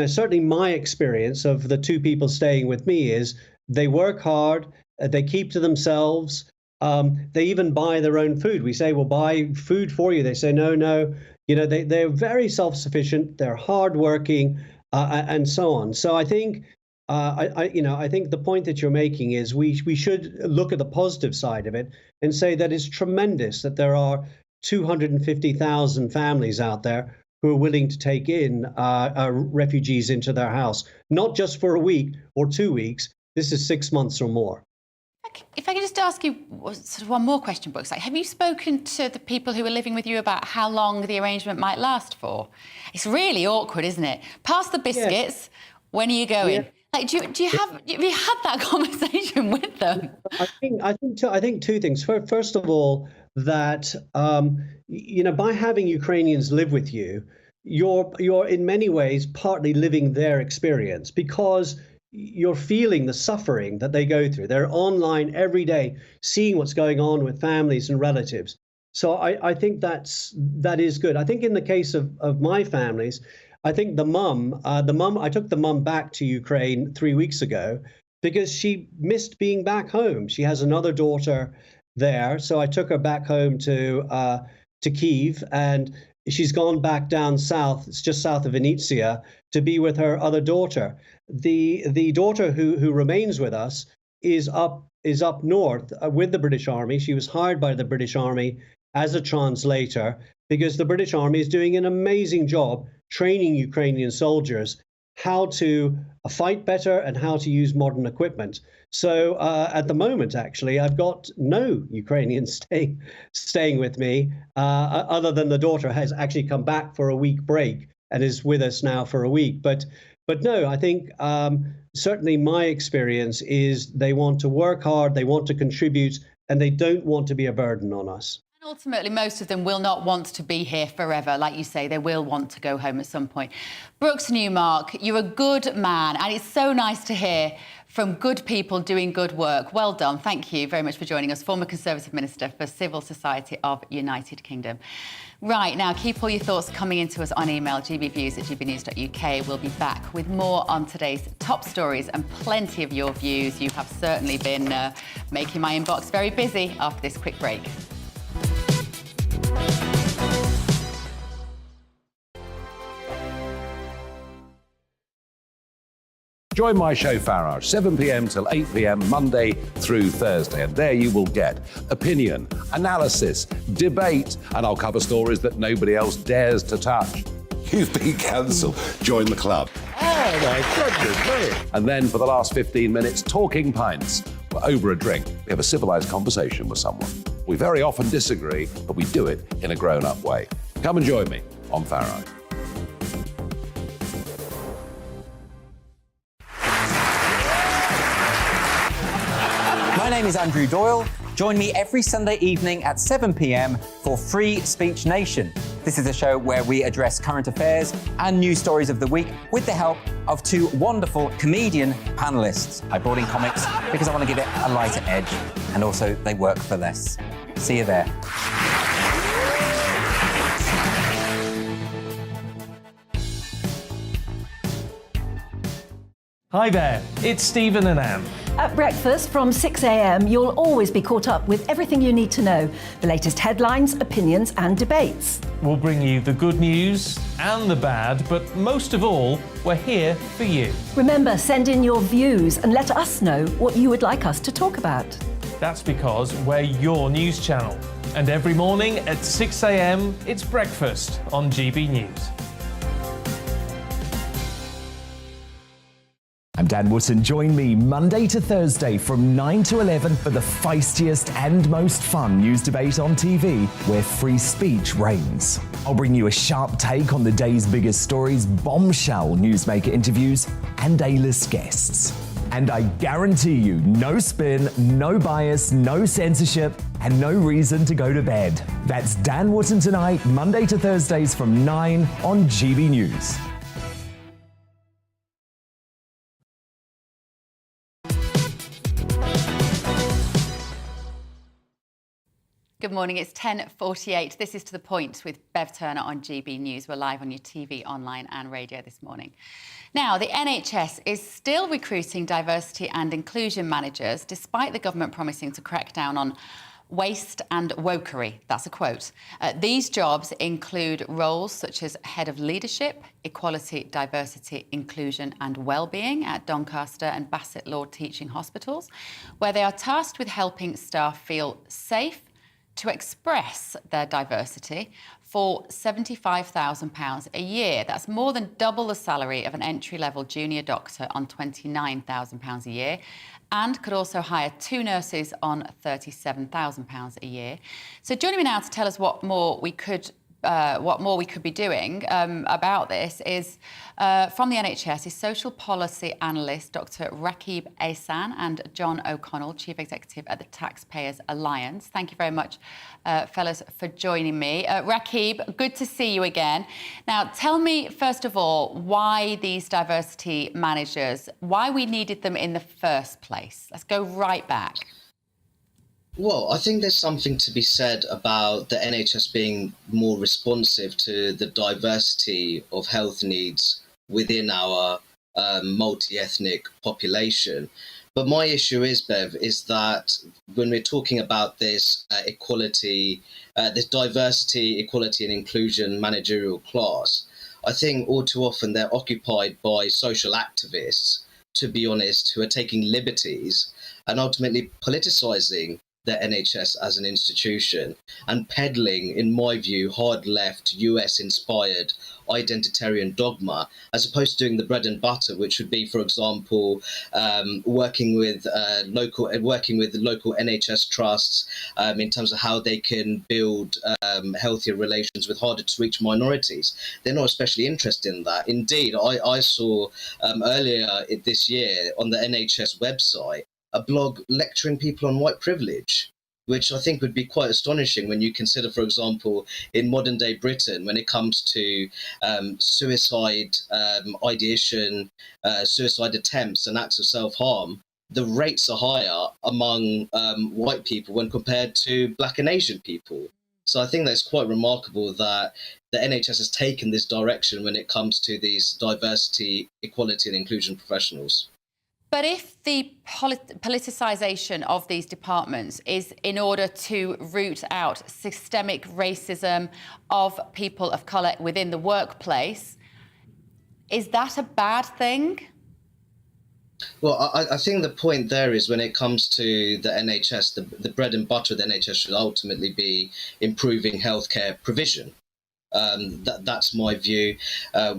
certainly my experience of the 2 people staying with me is they work hard, they keep to themselves, they even buy their own food. We say, we'll buy food for you. They say, no. They're very self-sufficient, they're hardworking, and so on. So I think, I think the point that you're making is we should look at the positive side of it and say that it's tremendous that there are 250,000 families out there who are willing to take in refugees into their house, not just for a week or 2 weeks. This is 6 months or more. If I could just ask you sort of one more question, Brooks. Have you spoken to the people who are living with you about how long the arrangement might last for? It's really awkward, isn't it? Pass the biscuits. Yeah. When are you going? Yeah. Have you had that conversation with them? I think 2 things. First of all, that by having Ukrainians live with you, you're in many ways partly living their experience, because you're feeling the suffering that they go through. They're online every day, seeing what's going on with families and relatives. So I think that is good. I think in the case of my families, I think I took the mum back to Ukraine 3 weeks ago because she missed being back home. She has another daughter there, so I took her back home to Kyiv, and she's gone back down south. It's just south of Vinnytsia to be with her other daughter. The daughter who remains with us is up north with the British Army. She was hired by the British Army as a translator because the British Army is doing an amazing job training Ukrainian soldiers how to fight better and how to use modern equipment. So at the moment, actually, I've got no Ukrainians staying with me, other than the daughter has actually come back for a week break and is with us now for a week. But no, I think certainly my experience is they want to work hard, they want to contribute, and they don't want to be a burden on us. And ultimately, most of them will not want to be here forever. Like you say, they will want to go home at some point. Brooks Newmark, you're a good man, and it's so nice to hear from good people doing good work. Well done. Thank you very much for joining us. Former Conservative Minister for Civil Society of United Kingdom. Right, now, keep all your thoughts coming into us on email, gbviews@gbnews.uk. We'll be back with more on today's top stories and plenty of your views. You have certainly been making my inbox very busy after this quick break. Join my show Farage, 7 p.m. till 8 p.m. Monday through Thursday. And there you will get opinion, analysis, debate, and I'll cover stories that nobody else dares to touch. You've been cancelled. Join the club. Oh, my goodness me. And then for the last 15 minutes, talking pints. We're over a drink. We have a civilised conversation with someone. We very often disagree, but we do it in a grown-up way. Come and join me on Farage. My name is Andrew Doyle. Join me every Sunday evening at 7 p.m. for Free Speech Nation. This is a show where we address current affairs and news stories of the week with the help of two wonderful comedian panellists. I brought in comics because I want to give it a lighter edge, and also they work for less. See you there. Hi there, it's Stephen and Anne. At breakfast from 6 a.m, you'll always be caught up with everything you need to know, the latest headlines, opinions and debates. We'll bring you the good news and the bad, but most of all, we're here for you. Remember, send in your views and let us know what you would like us to talk about. That's because we're your news channel. And every morning at 6 a.m, it's breakfast on GB News. I'm Dan Wootton. Join me Monday to Thursday from 9 to 11 for the feistiest and most fun news debate on TV, where free speech reigns. I'll bring you a sharp take on the day's biggest stories, bombshell newsmaker interviews, and A-list guests. And I guarantee you, no spin, no bias, no censorship, and no reason to go to bed. That's Dan Wootton Tonight, Monday to Thursdays from 9 on GB News. Good morning, it's 10:48. This is To The Point with Bev Turner on GB News. We're live on your TV, online and radio this morning. Now, the NHS is still recruiting diversity and inclusion managers, despite the government promising to crack down on waste and wokery. That's a quote. These jobs include roles such as Head of Leadership, Equality, Diversity, Inclusion and Wellbeing at Doncaster and Bassett Lord Teaching Hospitals, where they are tasked with helping staff feel safe to express their diversity for £75,000 a year. That's more than double the salary of an entry-level junior doctor on £29,000 a year, and could also hire 2 nurses on £37,000 a year. So joining me now to tell us what more we could be doing about this is from the NHS is social policy analyst Dr. Rakib Ehsan and John O'Connell, Chief Executive at the Taxpayers Alliance. Thank you very much, fellas, for joining me. Rakib, good to see you again. Now, tell me, first of all, why these diversity managers, why we needed them in the first place. Let's go right back. Well, I think there's something to be said about the NHS being more responsive to the diversity of health needs within our multi-ethnic population. But my issue is, Bev, is that when we're talking about this equality, this diversity, equality and inclusion managerial class, I think all too often they're occupied by social activists, to be honest, who are taking liberties and ultimately politicising the NHS as an institution and peddling, in my view, hard left, US inspired identitarian dogma, as opposed to doing the bread and butter, which would be, for example, working with local NHS trusts in terms of how they can build healthier relations with harder to reach minorities. They're not especially interested in that. Indeed, I saw earlier this year on the NHS website a blog lecturing people on white privilege, which I think would be quite astonishing when you consider, for example, in modern day Britain, when it comes to suicide ideation, suicide attempts and acts of self-harm, the rates are higher among white people when compared to Black and Asian people. So I think that's quite remarkable that the NHS has taken this direction when it comes to these diversity, equality and inclusion professionals. But if the politicisation of these departments is in order to root out systemic racism of people of colour within the workplace, is that a bad thing? Well, I think the point there is when it comes to the NHS, the bread and butter of the NHS should ultimately be improving healthcare provision. That's my view.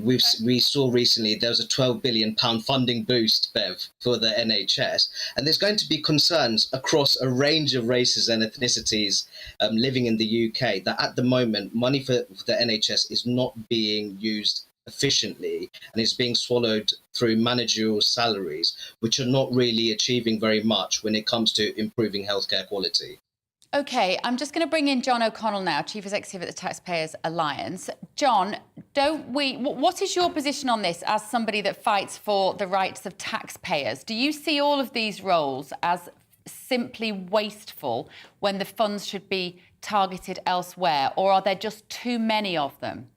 We saw recently there was a £12 billion funding boost, Bev, for the NHS, and there's going to be concerns across a range of races and ethnicities living in the UK that at the moment money for the NHS is not being used efficiently and it's being swallowed through managerial salaries, which are not really achieving very much when it comes to improving healthcare quality. OK, I'm just going to bring in John O'Connell now, Chief Executive at the Taxpayers Alliance. John, what is your position on this as somebody that fights for the rights of taxpayers? Do you see all of these roles as simply wasteful when the funds should be targeted elsewhere, or are there just too many of them?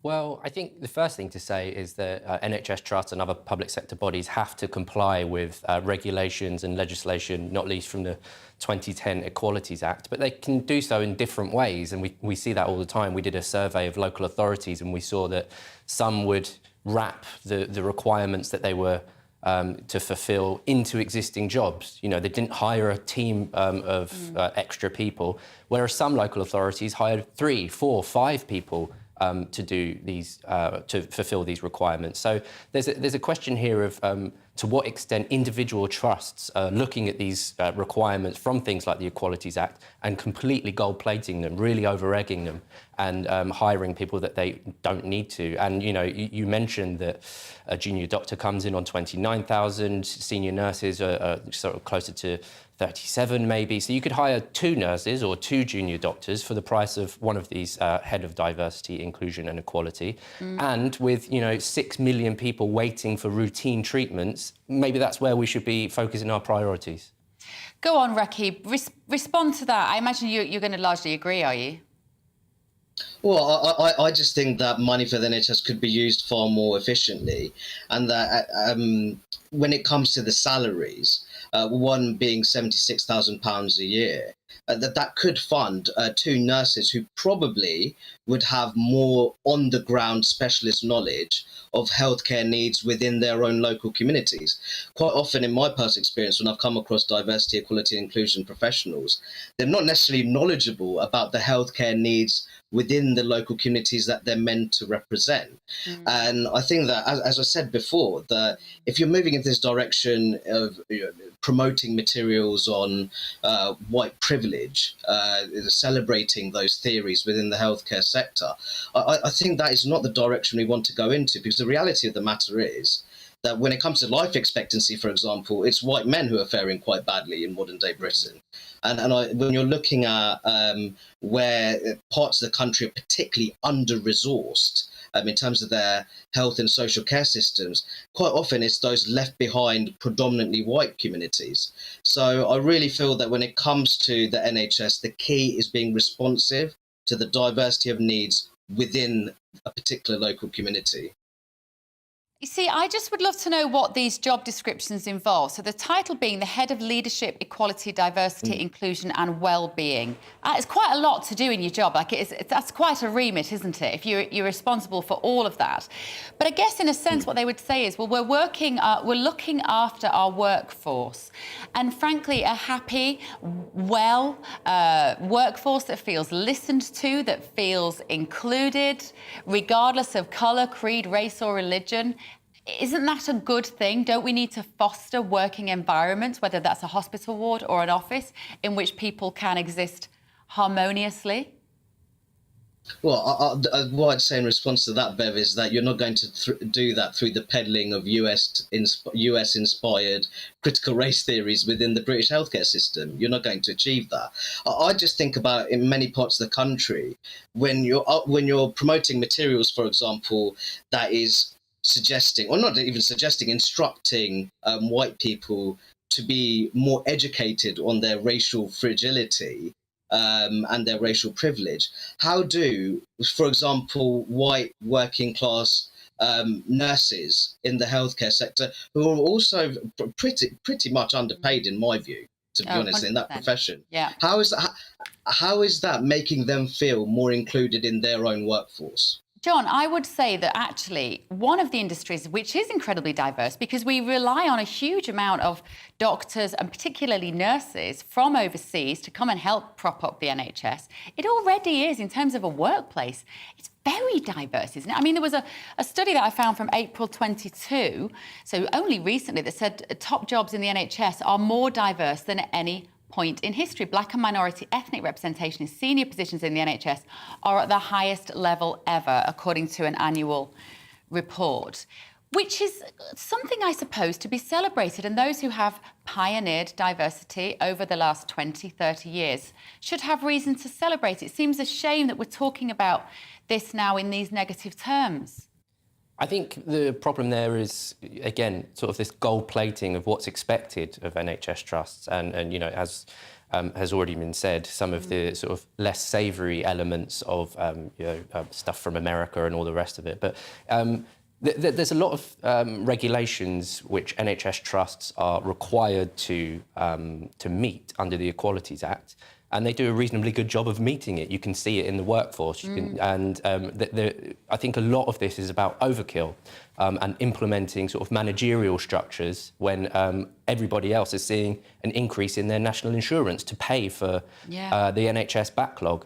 Well, I think the first thing to say is that NHS trusts and other public sector bodies have to comply with regulations and legislation, not least from the 2010 Equalities Act, but they can do so in different ways, and we see that all the time. We did a survey of local authorities and we saw that some would wrap the requirements that they were to fulfil into existing jobs. You know, they didn't hire a team of extra people, whereas some local authorities hired 3, 4, 5 people to do these, to fulfil these requirements. So there's a question here of to what extent individual trusts are looking at these requirements from things like the Equalities Act and completely gold-plating them, really over-egging them, and hiring people that they don't need to. And, you know, you mentioned that a junior doctor comes in on 29,000, senior nurses are sort of closer to 37 maybe. So you could hire 2 nurses or 2 junior doctors for the price of one of these head of diversity, inclusion and equality. And with, you know, 6 million people waiting for routine treatments, maybe that's where we should be focusing our priorities. Go on, Rakib. Respond to that. I imagine you're going to largely agree, are you? Well, I just think that money for the NHS could be used far more efficiently, and that when it comes to the salaries, one being £76,000 a year, that could fund 2 nurses who probably would have more on-the-ground specialist knowledge of healthcare needs within their own local communities. Quite often, in my personal experience, when I've come across diversity, equality, and inclusion professionals, they're not necessarily knowledgeable about the healthcare needs within the local communities that they're meant to represent. And I think that, as I said before, that if you're moving in this direction of promoting materials on white privilege, celebrating those theories within the healthcare sector, I think that is not the direction we want to go into, because the reality of the matter is that when it comes to life expectancy, for example, it's white men who are faring quite badly in modern day Britain. And when you're looking at where parts of the country are particularly under-resourced in terms of their health and social care systems, quite often it's those left behind predominantly white communities. So I really feel that when it comes to the NHS, the key is being responsive to the diversity of needs within a particular local community. You see, I just would love to know what these job descriptions involve. So the title being the Head of Leadership, Equality, Diversity, Inclusion and Wellbeing. It's quite a lot to do in your job. That's quite a remit, isn't it, if you're responsible for all of that. But I guess in a sense what they would say is, well, we're looking after our workforce. And frankly, a happy, well workforce that feels listened to, that feels included, regardless of colour, creed, race or religion. Isn't that a good thing? Don't we need to foster working environments, whether that's a hospital ward or an office, in which people can exist harmoniously? Well, what I'd say in response to that, Bev, is that you're not going to do that through the peddling of US-inspired critical race theories within the British healthcare system. You're not going to achieve that. I just think about in many parts of the country, when you're promoting materials, for example, that is suggesting, or not even suggesting, instructing white people to be more educated on their racial fragility and their racial privilege. How do, for example, white working class nurses in the healthcare sector, who are also pretty much underpaid, in my view, to be honest, 100%. In that profession, how is that making them feel more included in their own workforce? John, I would say that actually one of the industries which is incredibly diverse, because we rely on a huge amount of doctors and particularly nurses from overseas to come and help prop up the NHS. It already is in terms of a workplace. It's very diverse, isn't it? I mean, there was a study that I found from April 22, so only recently, that said top jobs in the NHS are more diverse than at any point in history. Black and minority ethnic representation in senior positions in the NHS are at the highest level ever, according to an annual report, which is something, I suppose, to be celebrated. And those who have pioneered diversity over the last 20, 30 years should have reason to celebrate. It seems a shame that we're talking about this now in these negative terms. I think the problem there is, again, sort of this gold plating of what's expected of NHS trusts. And you know, as has already been said, some of the sort of less savoury elements of, stuff from America and all the rest of it. But there's a lot of regulations which NHS trusts are required to meet under the Equalities Act. And they do a reasonably good job of meeting it. You can see it in the workforce. I think a lot of this is about overkill and implementing sort of managerial structures when everybody else is seeing an increase in their national insurance to pay for the NHS backlog.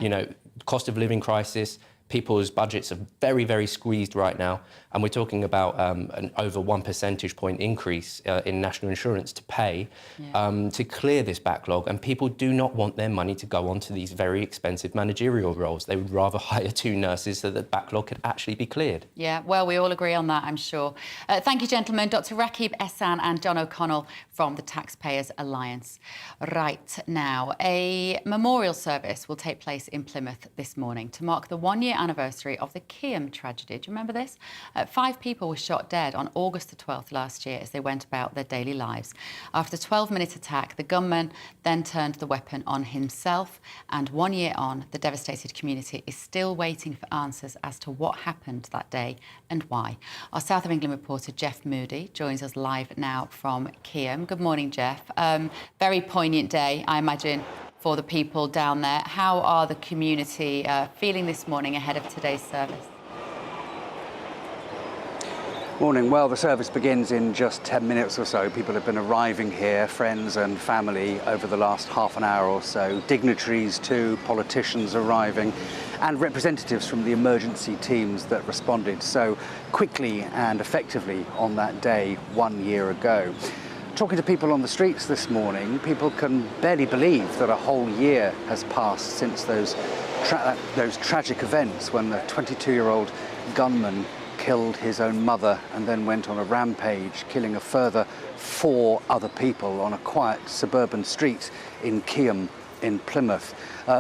You know, cost of living crisis, people's budgets are very, very squeezed right now. And we're talking about an over 1 percentage point increase in national insurance to pay to clear this backlog. And people do not want their money to go onto these very expensive managerial roles. They would rather hire 2 nurses so that backlog could actually be cleared. Yeah, well, we all agree on that, I'm sure. Thank you, gentlemen. Dr. Rakib Ehsan and John O'Connell from the Taxpayers Alliance. Right now, a memorial service will take place in Plymouth this morning to mark the 1-year anniversary of the Keyham tragedy. Do you remember this? 5 people were shot dead on August the 12th last year as they went about their daily lives. After a 12-minute attack, the gunman then turned the weapon on himself. And 1 year on, the devastated community is still waiting for answers as to what happened that day and why. Our South of England reporter, Jeff Moody, joins us live now from Keyham. Good morning, Jeff. Very poignant day, I imagine, for the people down there. How are the community feeling this morning ahead of today's service? Morning. Well, the service begins in just 10 minutes or so. People have been arriving here, friends and family, over the last half an hour or so. Dignitaries too, politicians arriving, and representatives from the emergency teams that responded so quickly and effectively on that day 1 year ago. Talking to people on the streets this morning, people can barely believe that a whole year has passed since those tragic events when the 22-year-old gunman killed his own mother and then went on a rampage, killing a further 4 other people on a quiet suburban street in Keyham in Plymouth.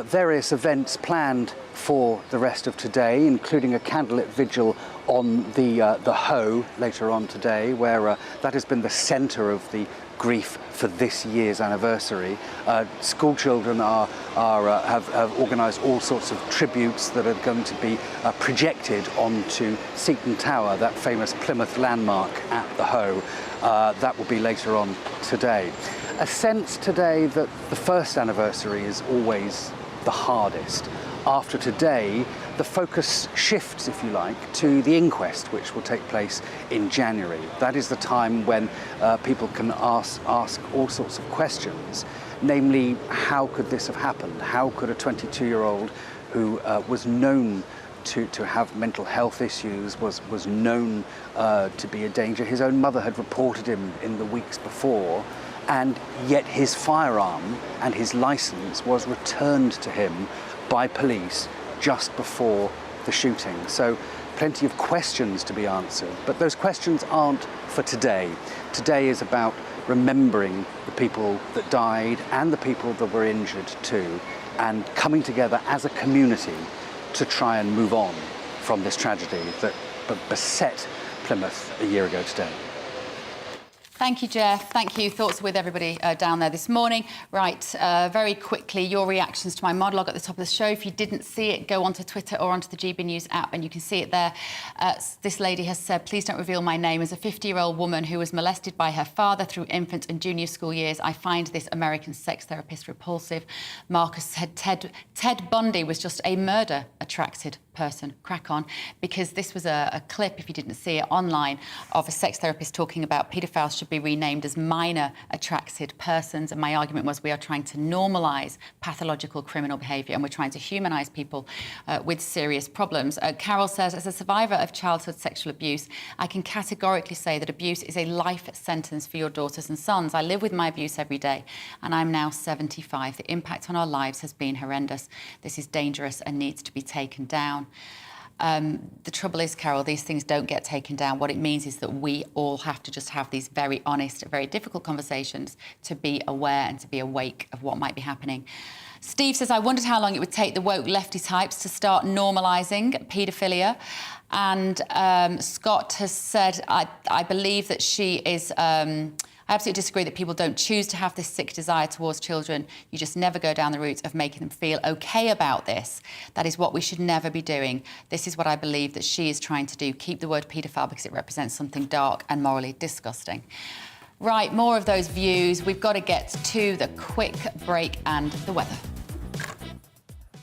Various events planned for the rest of today, including a candlelit vigil on the Hoe later on today, where that has been the centre of the grief for this year's anniversary. School children have organised all sorts of tributes that are going to be projected onto Seaton Tower, that famous Plymouth landmark at the Hoe. That will be later on today. A sense today that the first anniversary is always the hardest. After today, the focus shifts, if you like, to the inquest, which will take place in January. That is the time when people can ask all sorts of questions, namely, how could this have happened? How could a 22-year-old who was known to have mental health issues, was known to be a danger? His own mother had reported him in the weeks before, and yet his firearm and his license was returned to him by police just before the shooting. So plenty of questions to be answered, but those questions aren't for today. Today is about remembering the people that died and the people that were injured too, and coming together as a community to try and move on from this tragedy that beset Plymouth a year ago today. Thank you, Jeff. Thank you. Thoughts with everybody down there this morning. Right, very quickly, your reactions to my monologue at the top of the show. If you didn't see it, go onto Twitter or onto the GB News app and you can see it there. This lady has said, please don't reveal my name. As a 50-year-old woman who was molested by her father through infant and junior school years, I find this American sex therapist repulsive. Marcus said Ted Bundy was just a murder-attracted person. Crack on. Because this was a clip, if you didn't see it, online of a sex therapist talking about paedophiles should be renamed as minor attracted persons, and my argument was we are trying to normalise pathological criminal behaviour and we're trying to humanise people with serious problems. Carol says, as a survivor of childhood sexual abuse, I can categorically say that abuse is a life sentence for your daughters and sons. I live with my abuse every day and I'm now 75. The impact on our lives has been horrendous. This is dangerous and needs to be taken down. The trouble is, Carol, these things don't get taken down. What it means is that we all have to just have these very honest, very difficult conversations to be aware and to be awake of what might be happening. Steve says, I wondered how long it would take the woke lefty types to start normalising paedophilia. And Scott has said, I believe that she is... I absolutely disagree that people don't choose to have this sick desire towards children. You just never go down the route of making them feel OK about this. That is what we should never be doing. This is what I believe that she is trying to do. Keep the word paedophile because it represents something dark and morally disgusting. Right, more of those views. We've got to get to the quick break and the weather.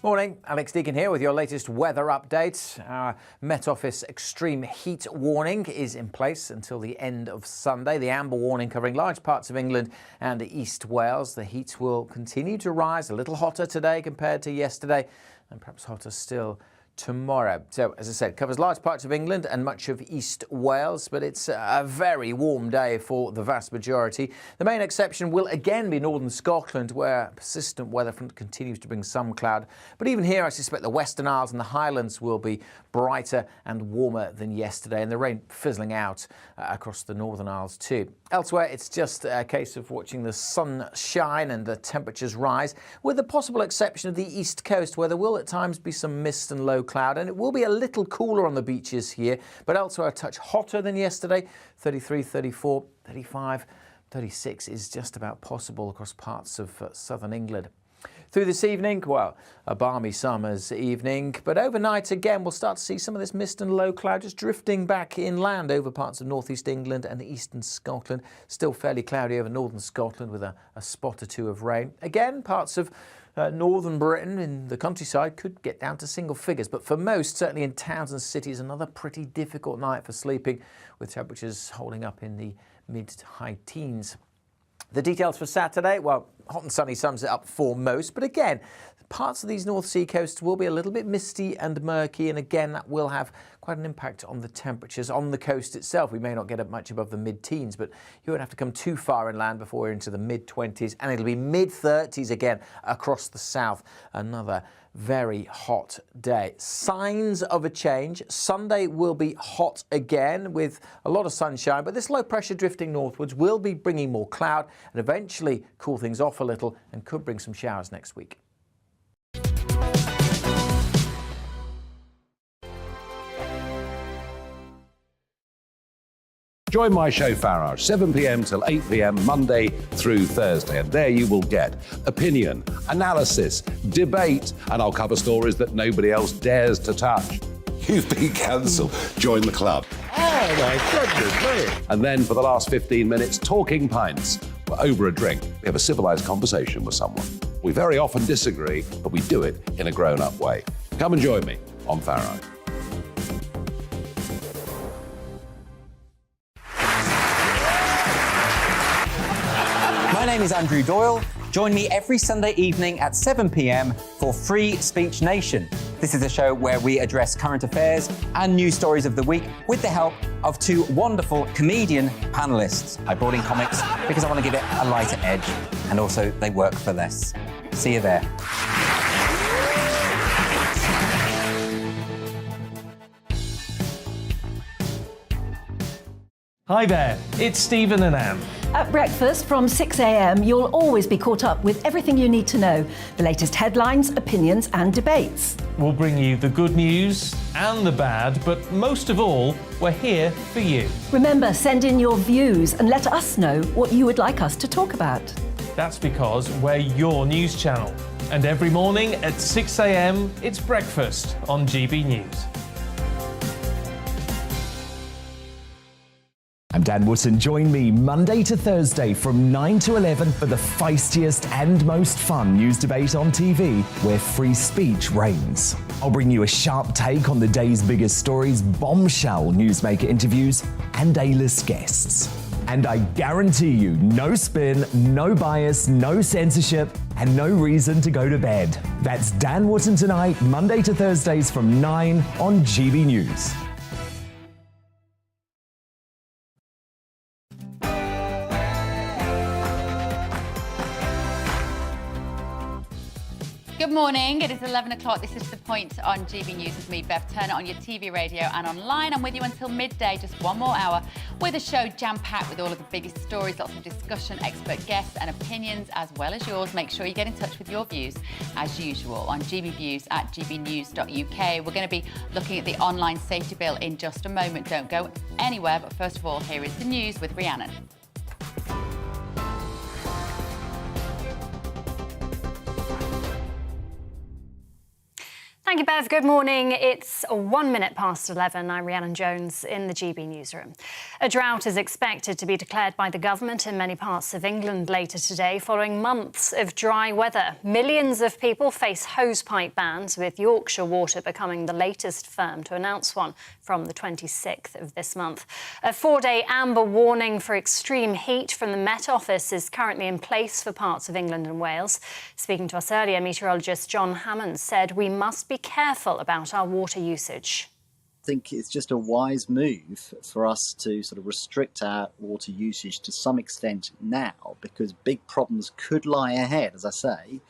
Morning, Alex Deacon here with your latest weather update. Our Met Office extreme heat warning is in place until the end of Sunday. The amber warning covering large parts of England and East Wales. The heat will continue to rise, a little hotter today compared to yesterday, and perhaps hotter still tomorrow. So, as I said, covers large parts of England and much of East Wales, but it's a very warm day for the vast majority. The main exception will again be northern Scotland, where a persistent weather front continues to bring some cloud. But even here, I suspect the Western Isles and the Highlands will be brighter and warmer than yesterday, and the rain fizzling out across the Northern Isles too. Elsewhere, it's just a case of watching the sun shine and the temperatures rise, with the possible exception of the east coast, where there will at times be some mist and low cloud, and it will be a little cooler on the beaches here, but elsewhere a touch hotter than yesterday. 33, 34, 35, 36 is just about possible across parts of southern England. Through this evening, well, a balmy summer's evening, but overnight again we'll start to see some of this mist and low cloud just drifting back inland over parts of northeast England and eastern Scotland. Still fairly cloudy over northern Scotland with a spot or two of rain. Again, parts of northern Britain in the countryside could get down to single figures, but for most, certainly in towns and cities, another pretty difficult night for sleeping, with temperatures holding up in the mid to high teens. The details for Saturday, well, hot and sunny sums it up for most, but again, Parts of these North Sea coasts will be a little bit misty and murky, and again that will have quite an impact on the temperatures. On the coast itself, we may not get up much above the mid-teens, but you won't have to come too far inland before we're into the mid-20s, and it'll be mid-30s again across the south. Another very hot day. Signs of a change. Sunday will be hot again with a lot of sunshine, but this low pressure drifting northwards will be bringing more cloud and eventually cool things off a little and could bring some showers next week. Join my show Farage, 7 p.m. till 8 p.m. Monday through Thursday, and there you will get opinion, analysis, debate, and I'll cover stories that nobody else dares to touch. You've been cancelled. Join the club. Oh my goodness, brilliant. And then for the last 15 minutes, talking pints. Over a drink, we have a civilised conversation with someone. We very often disagree, but we do it in a grown-up way. Come and join me on Farage. My name is Andrew Doyle. Join me every Sunday evening at 7 p.m. for Free Speech Nation. This is a show where we address current affairs and news stories of the week with the help of two wonderful comedian panellists. I brought in comics because I want to give it a lighter edge, and also they work for less. See you there. Hi there, it's Stephen and Anne. At breakfast from 6 a.m, you'll always be caught up with everything you need to know, the latest headlines, opinions and debates. We'll bring you the good news and the bad, but most of all, we're here for you. Remember, send in your views and let us know what you would like us to talk about. That's because we're your news channel. And every morning at 6 a.m, it's breakfast on GB News. I'm Dan Wootton. Join me Monday to Thursday from 9 to 11 for the feistiest and most fun news debate on TV, where free speech reigns. I'll bring you a sharp take on the day's biggest stories, bombshell newsmaker interviews, and A-list guests. And I guarantee you, no spin, no bias, no censorship, and no reason to go to bed. That's Dan Wootton tonight, Monday to Thursdays from 9 on GB News. Good morning. It is 11 o'clock. This is The Point on GB News with me, Bev Turner, on your TV, radio and online. I'm with you until midday, just one more hour, with a show jam-packed with all of the biggest stories, lots of discussion, expert guests and opinions, as well as yours. Make sure you get in touch with your views, as usual, on gbviews at gbnews.uk. We're going to be looking at the online safety bill in just a moment. Don't go anywhere, but first of all, here is the news with Rhiannon. Thank you, Bev. Good morning. It's 1 minute past 11. I'm Rhiannon Jones in the GB newsroom. A drought is expected to be declared by the government in many parts of England later today, following months of dry weather. Millions of people face hosepipe bans, with Yorkshire Water becoming the latest firm to announce one from the 26th of this month. A 4-day amber warning for extreme heat from the Met Office is currently in place for parts of England and Wales. Speaking to us earlier, meteorologist John Hammond said we must be careful about our water usage. I think it's just a wise move for us to sort of restrict our water usage to some extent now, because big problems could lie ahead, as I say,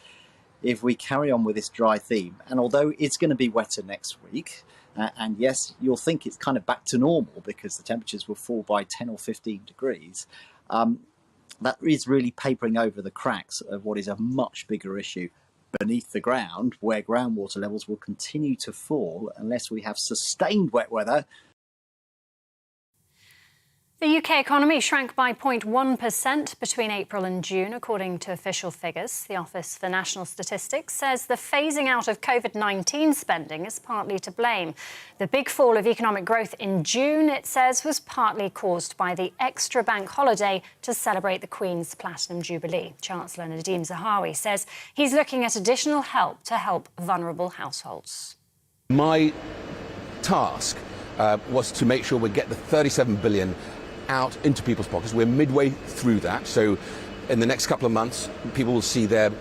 if we carry on with this dry theme. And although it's going to be wetter next week, and yes, you'll think it's kind of back to normal because the temperatures will fall by 10 or 15 degrees, that is really papering over the cracks of what is a much bigger issue beneath the ground, where groundwater levels will continue to fall unless we have sustained wet weather. The UK economy shrank by 0.1% between April and June, according to official figures. The Office for National Statistics says the phasing out of COVID-19 spending is partly to blame. The big fall of economic growth in June, it says, was partly caused by the extra bank holiday to celebrate the Queen's Platinum Jubilee. Chancellor Nadhim Zahawi says he's looking at additional help to help vulnerable households. My task was to make sure we get the 37 billion out into people's pockets. We're midway through that, so in the next couple of months people will see their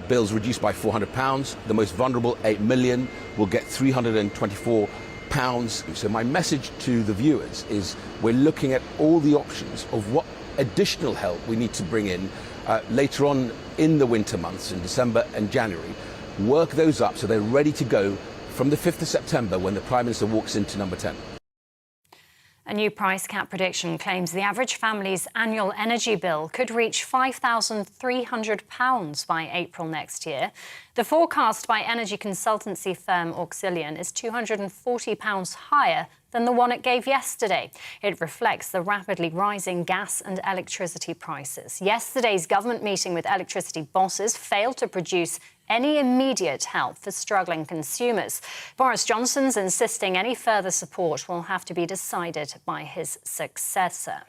bills reduced by £400. The most vulnerable, 8 million, will get £324. So my message to the viewers is we're looking at all the options of what additional help we need to bring in later on in the winter months, in December and January. Work those up so they're ready to go from the 5th of September when the Prime Minister walks into number 10. A new price cap prediction claims the average family's annual energy bill could reach £5,300 by April next year. The forecast by energy consultancy firm Auxilian is £240 higher than the one it gave yesterday. It reflects the rapidly rising gas and electricity prices. Yesterday's government meeting with electricity bosses failed to produce any immediate help for struggling consumers. Boris Johnson's insisting any further support will have to be decided by his successor.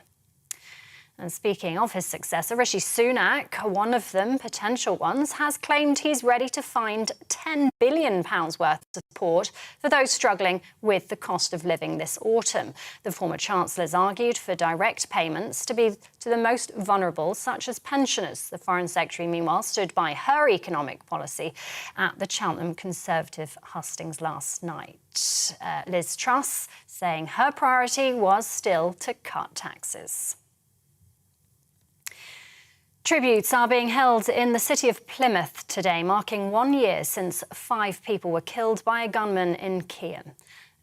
And speaking of his successor, Rishi Sunak, one of them, potential ones, has claimed he's ready to find £10 billion worth of support for those struggling with the cost of living this autumn. The former Chancellor's argued for direct payments to be to the most vulnerable, such as pensioners. The Foreign Secretary, meanwhile, stood by her economic policy at the Cheltenham Conservative hustings last night. Liz Truss saying her priority was still to cut taxes. Tributes are being held in the city of Plymouth today, marking 1 year since 5 people were killed by a gunman in Kiam.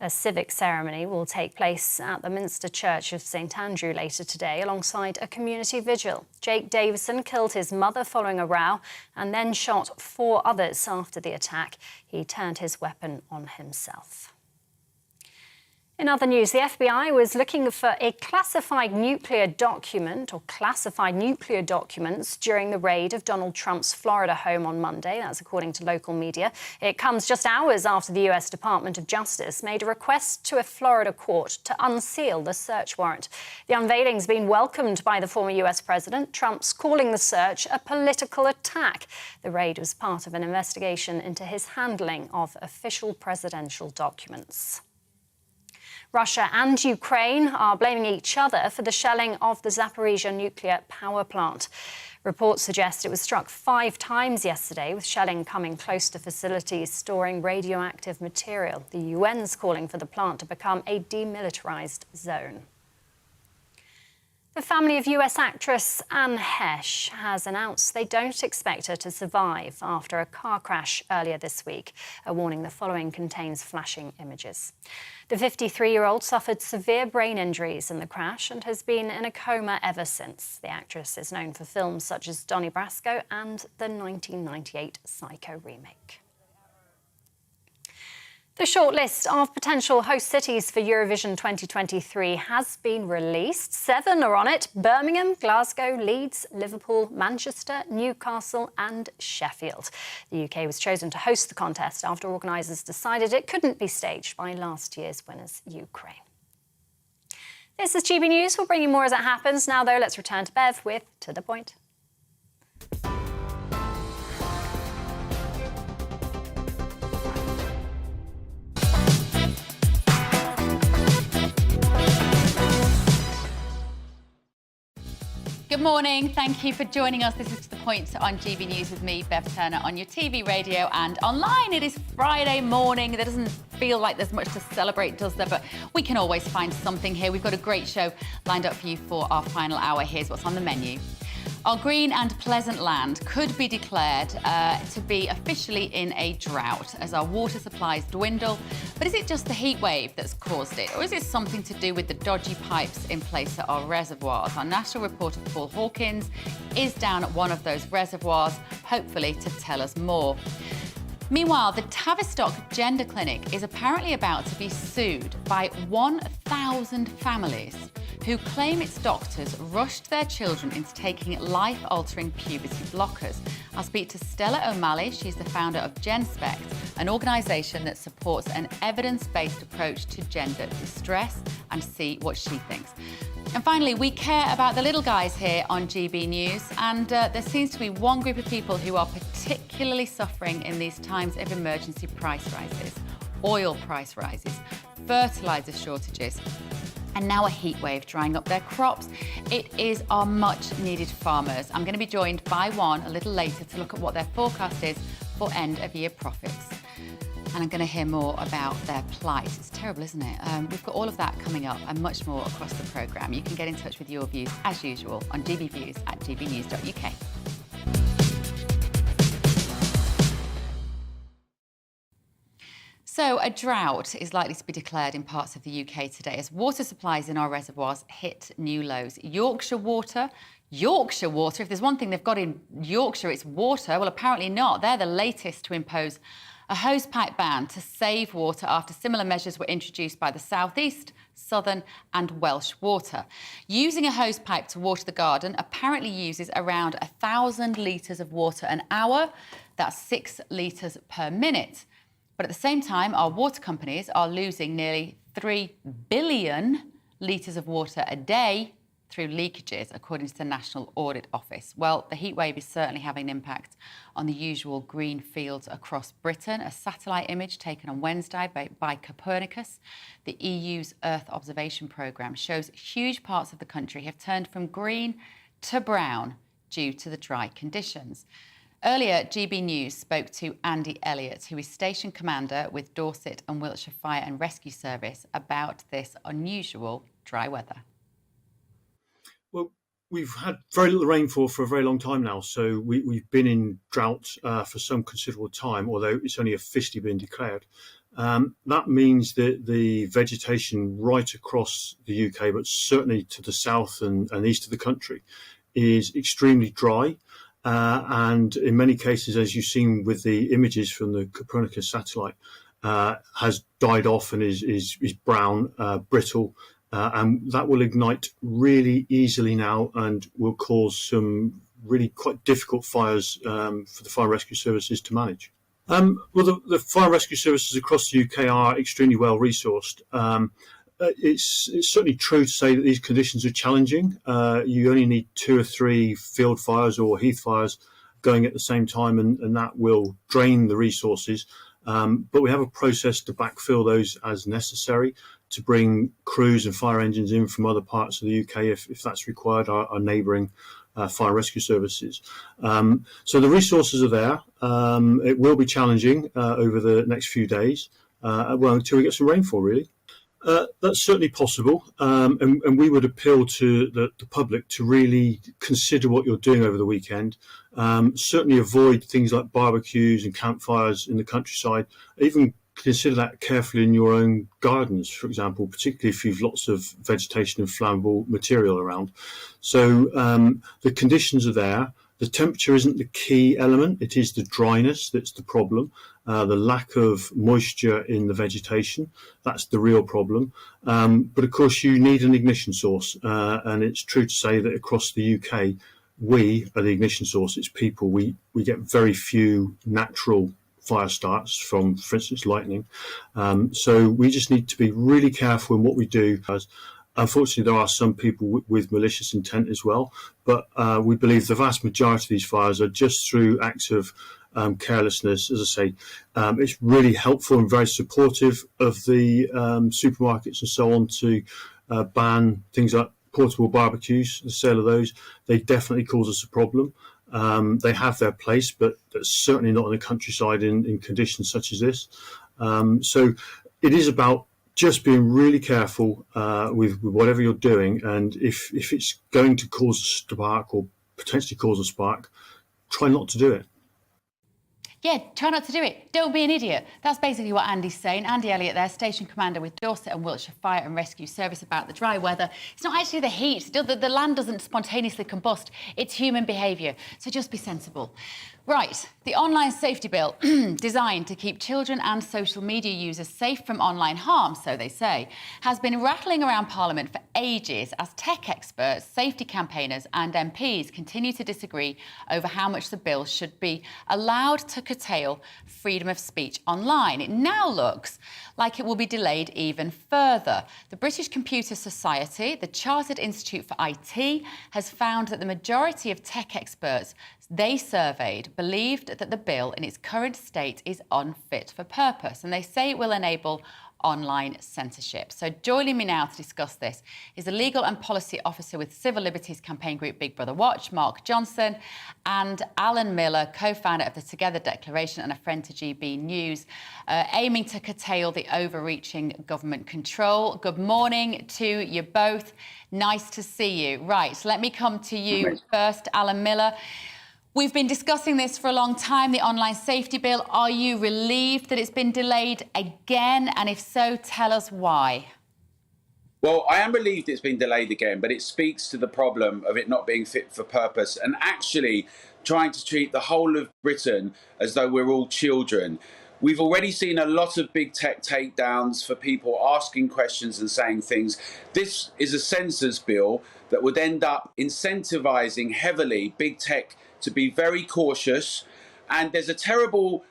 A civic ceremony will take place at the Minster Church of St Andrew later today, alongside a community vigil. Jake Davison killed his mother following a row and then shot 4 others after the attack. He turned his weapon on himself. In other news, the FBI was looking for a classified nuclear document or classified nuclear documents during the raid of Donald Trump's Florida home on Monday. That's according to local media. It comes just hours after the US Department of Justice made a request to a Florida court to unseal the search warrant. The unveiling's been welcomed by the former US president. Trump's calling the search a political attack. The raid was part of an investigation into his handling of official presidential documents. Russia and Ukraine are blaming each other for the shelling of the Zaporizhzhia nuclear power plant. Reports suggest it was struck 5 times yesterday, with shelling coming close to facilities storing radioactive material. The UN's calling for the plant to become a demilitarized zone. The family of US actress Anne Heche has announced they don't expect her to survive after a car crash earlier this week. A warning the following contains flashing images. The 53-year-old suffered severe brain injuries in the crash and has been in a coma ever since. The actress is known for films such as Donnie Brasco and the 1998 Psycho remake. The shortlist of potential host cities for Eurovision 2023 has been released. 7 are on it: Birmingham, Glasgow, Leeds, Liverpool, Manchester, Newcastle and Sheffield. The UK was chosen to host the contest after organisers decided it couldn't be staged by last year's winners, Ukraine. This is GB News. We'll bring you more as it happens. Now, though, let's return to Bev with To The Point. Good morning. Thank you for joining us. This is To The Point on GB News with me, Bev Turner, on your TV, radio and online. It is Friday morning. There doesn't feel like there's much to celebrate, does there? But we can always find something here. We've got a great show lined up for you for our final hour. Here's what's on the menu. Our green and pleasant land could be declared to be officially in a drought as our water supplies dwindle. But is it just the heat wave that's caused it? Or is it something to do with the dodgy pipes in place at our reservoirs? Our national reporter Paul Hawkins is down at one of those reservoirs, hopefully to tell us more. Meanwhile, the Tavistock Gender Clinic is apparently about to be sued by 1,000 families who claim its doctors rushed their children into taking life-altering puberty blockers. I'll speak to Stella O'Malley. She's the founder of GenSpect, an organisation that supports an evidence-based approach to gender distress, and see what she thinks. And finally, we care about the little guys here on GB News, and there seems to be one group of people who are particularly suffering in these times of emergency price rises, oil price rises, fertiliser shortages, and now a heat wave drying up their crops. It is our much needed farmers. I'm going to be joined by one a little later to look at what their forecast is for end of year profits. And I'm going to hear more about their plight. It's terrible, isn't it? We've got all of that coming up and much more across the programme. You can get in touch with your views as usual on gbviews@gbnews.uk. So a drought is likely to be declared in parts of the UK today as water supplies in our reservoirs hit new lows. Yorkshire water, if there's one thing they've got in Yorkshire, it's water. Well, apparently not. They're the latest to impose a hosepipe ban to save water after similar measures were introduced by the South East, Southern and Welsh Water. Using a hosepipe to water the garden apparently uses around 1,000 litres of water an hour. That's 6 litres per minute. But at the same time, our water companies are losing nearly 3 billion litres of water a day through leakages, according to the National Audit Office. Well, the heatwave is certainly having an impact on the usual green fields across Britain. A satellite image taken on Wednesday by Copernicus, the EU's Earth observation programme, shows huge parts of the country have turned from green to brown due to the dry conditions. Earlier, GB News spoke to Andy Elliott, who is Station Commander with Dorset and Wiltshire Fire and Rescue Service, about this unusual dry weather. Well, we've had very little rainfall for a very long time now, so we've been in drought for some considerable time, although it's only officially been declared. That means that the vegetation right across the UK, but certainly to the south and east of the country, is extremely dry. And in many cases, as you've seen with the images from the Copernicus satellite, has died off and is brown, brittle, and that will ignite really easily now and will cause some really quite difficult fires for the fire rescue services to manage. Well, the fire rescue services across the UK are extremely well resourced. It's certainly true to say that these conditions are challenging. You only need 2 or 3 field fires or heath fires going at the same time, and that will drain the resources. But we have a process to backfill those as necessary, to bring crews and fire engines in from other parts of the UK if that's required, our neighbouring fire rescue services. So the resources are there. It will be challenging over the next few days, until we get some rainfall, really. That's certainly possible, and we would appeal to the public to really consider what you're doing over the weekend. Certainly avoid things like barbecues and campfires in the countryside. Even consider that carefully in your own gardens, for example, particularly if you've lots of vegetation and flammable material around. So the conditions are there. The temperature isn't the key element, it is the dryness that's the problem, the lack of moisture in the vegetation, that's the real problem. But of course you need an ignition source, and it's true to say that across the UK, we are the ignition source, it's people. We get very few natural fire starts from, for instance, lightning. So we just need to be really careful in what we do. Unfortunately, there are some people with malicious intent as well, but we believe the vast majority of these fires are just through acts of carelessness. As I say, it's really helpful and very supportive of the supermarkets and so on to ban things like portable barbecues, the sale of those. They definitely cause us a problem. They have their place, but that's certainly not in the countryside in conditions such as this. So it is about just being really careful with whatever you're doing, and if it's going to cause a spark or potentially cause a spark, try not to do it. Yeah, try not to do it. Don't be an idiot. That's basically what Andy's saying. Andy Elliott there, Station Commander with Dorset and Wiltshire Fire and Rescue Service, about the dry weather. It's not actually the heat. The land doesn't spontaneously combust. It's human behaviour. So just be sensible. Right, the online safety bill, designed to keep children and social media users safe from online harm, so they say, has been rattling around Parliament for ages as tech experts, safety campaigners and MPs continue to disagree over how much the bill should be allowed to curtail freedom of speech online. It now looks like it will be delayed even further. The British Computer Society, the Chartered Institute for IT, has found that the majority of tech experts they surveyed believed that the bill in its current state is unfit for purpose, and they say it will enable online censorship. So joining me now to discuss this is the Legal and Policy Officer with Civil Liberties campaign group Big Brother Watch, Mark Johnson, and Alan Miller, co-founder of the Together Declaration and a friend to GB News, aiming to curtail the overreaching government control. Good morning to you both. Nice to see you. Right, so let me come to you first, Alan Miller. We've been discussing this for a long time, the online safety bill. Are you relieved that it's been delayed again? And if so, tell us why. Well, I am relieved it's been delayed again, but it speaks to the problem of it not being fit for purpose and actually trying to treat the whole of Britain as though we're all children. We've already seen a lot of big tech takedowns for people asking questions and saying things. This is a censors bill that would end up incentivising heavily big tech to be very cautious. And there's a terrible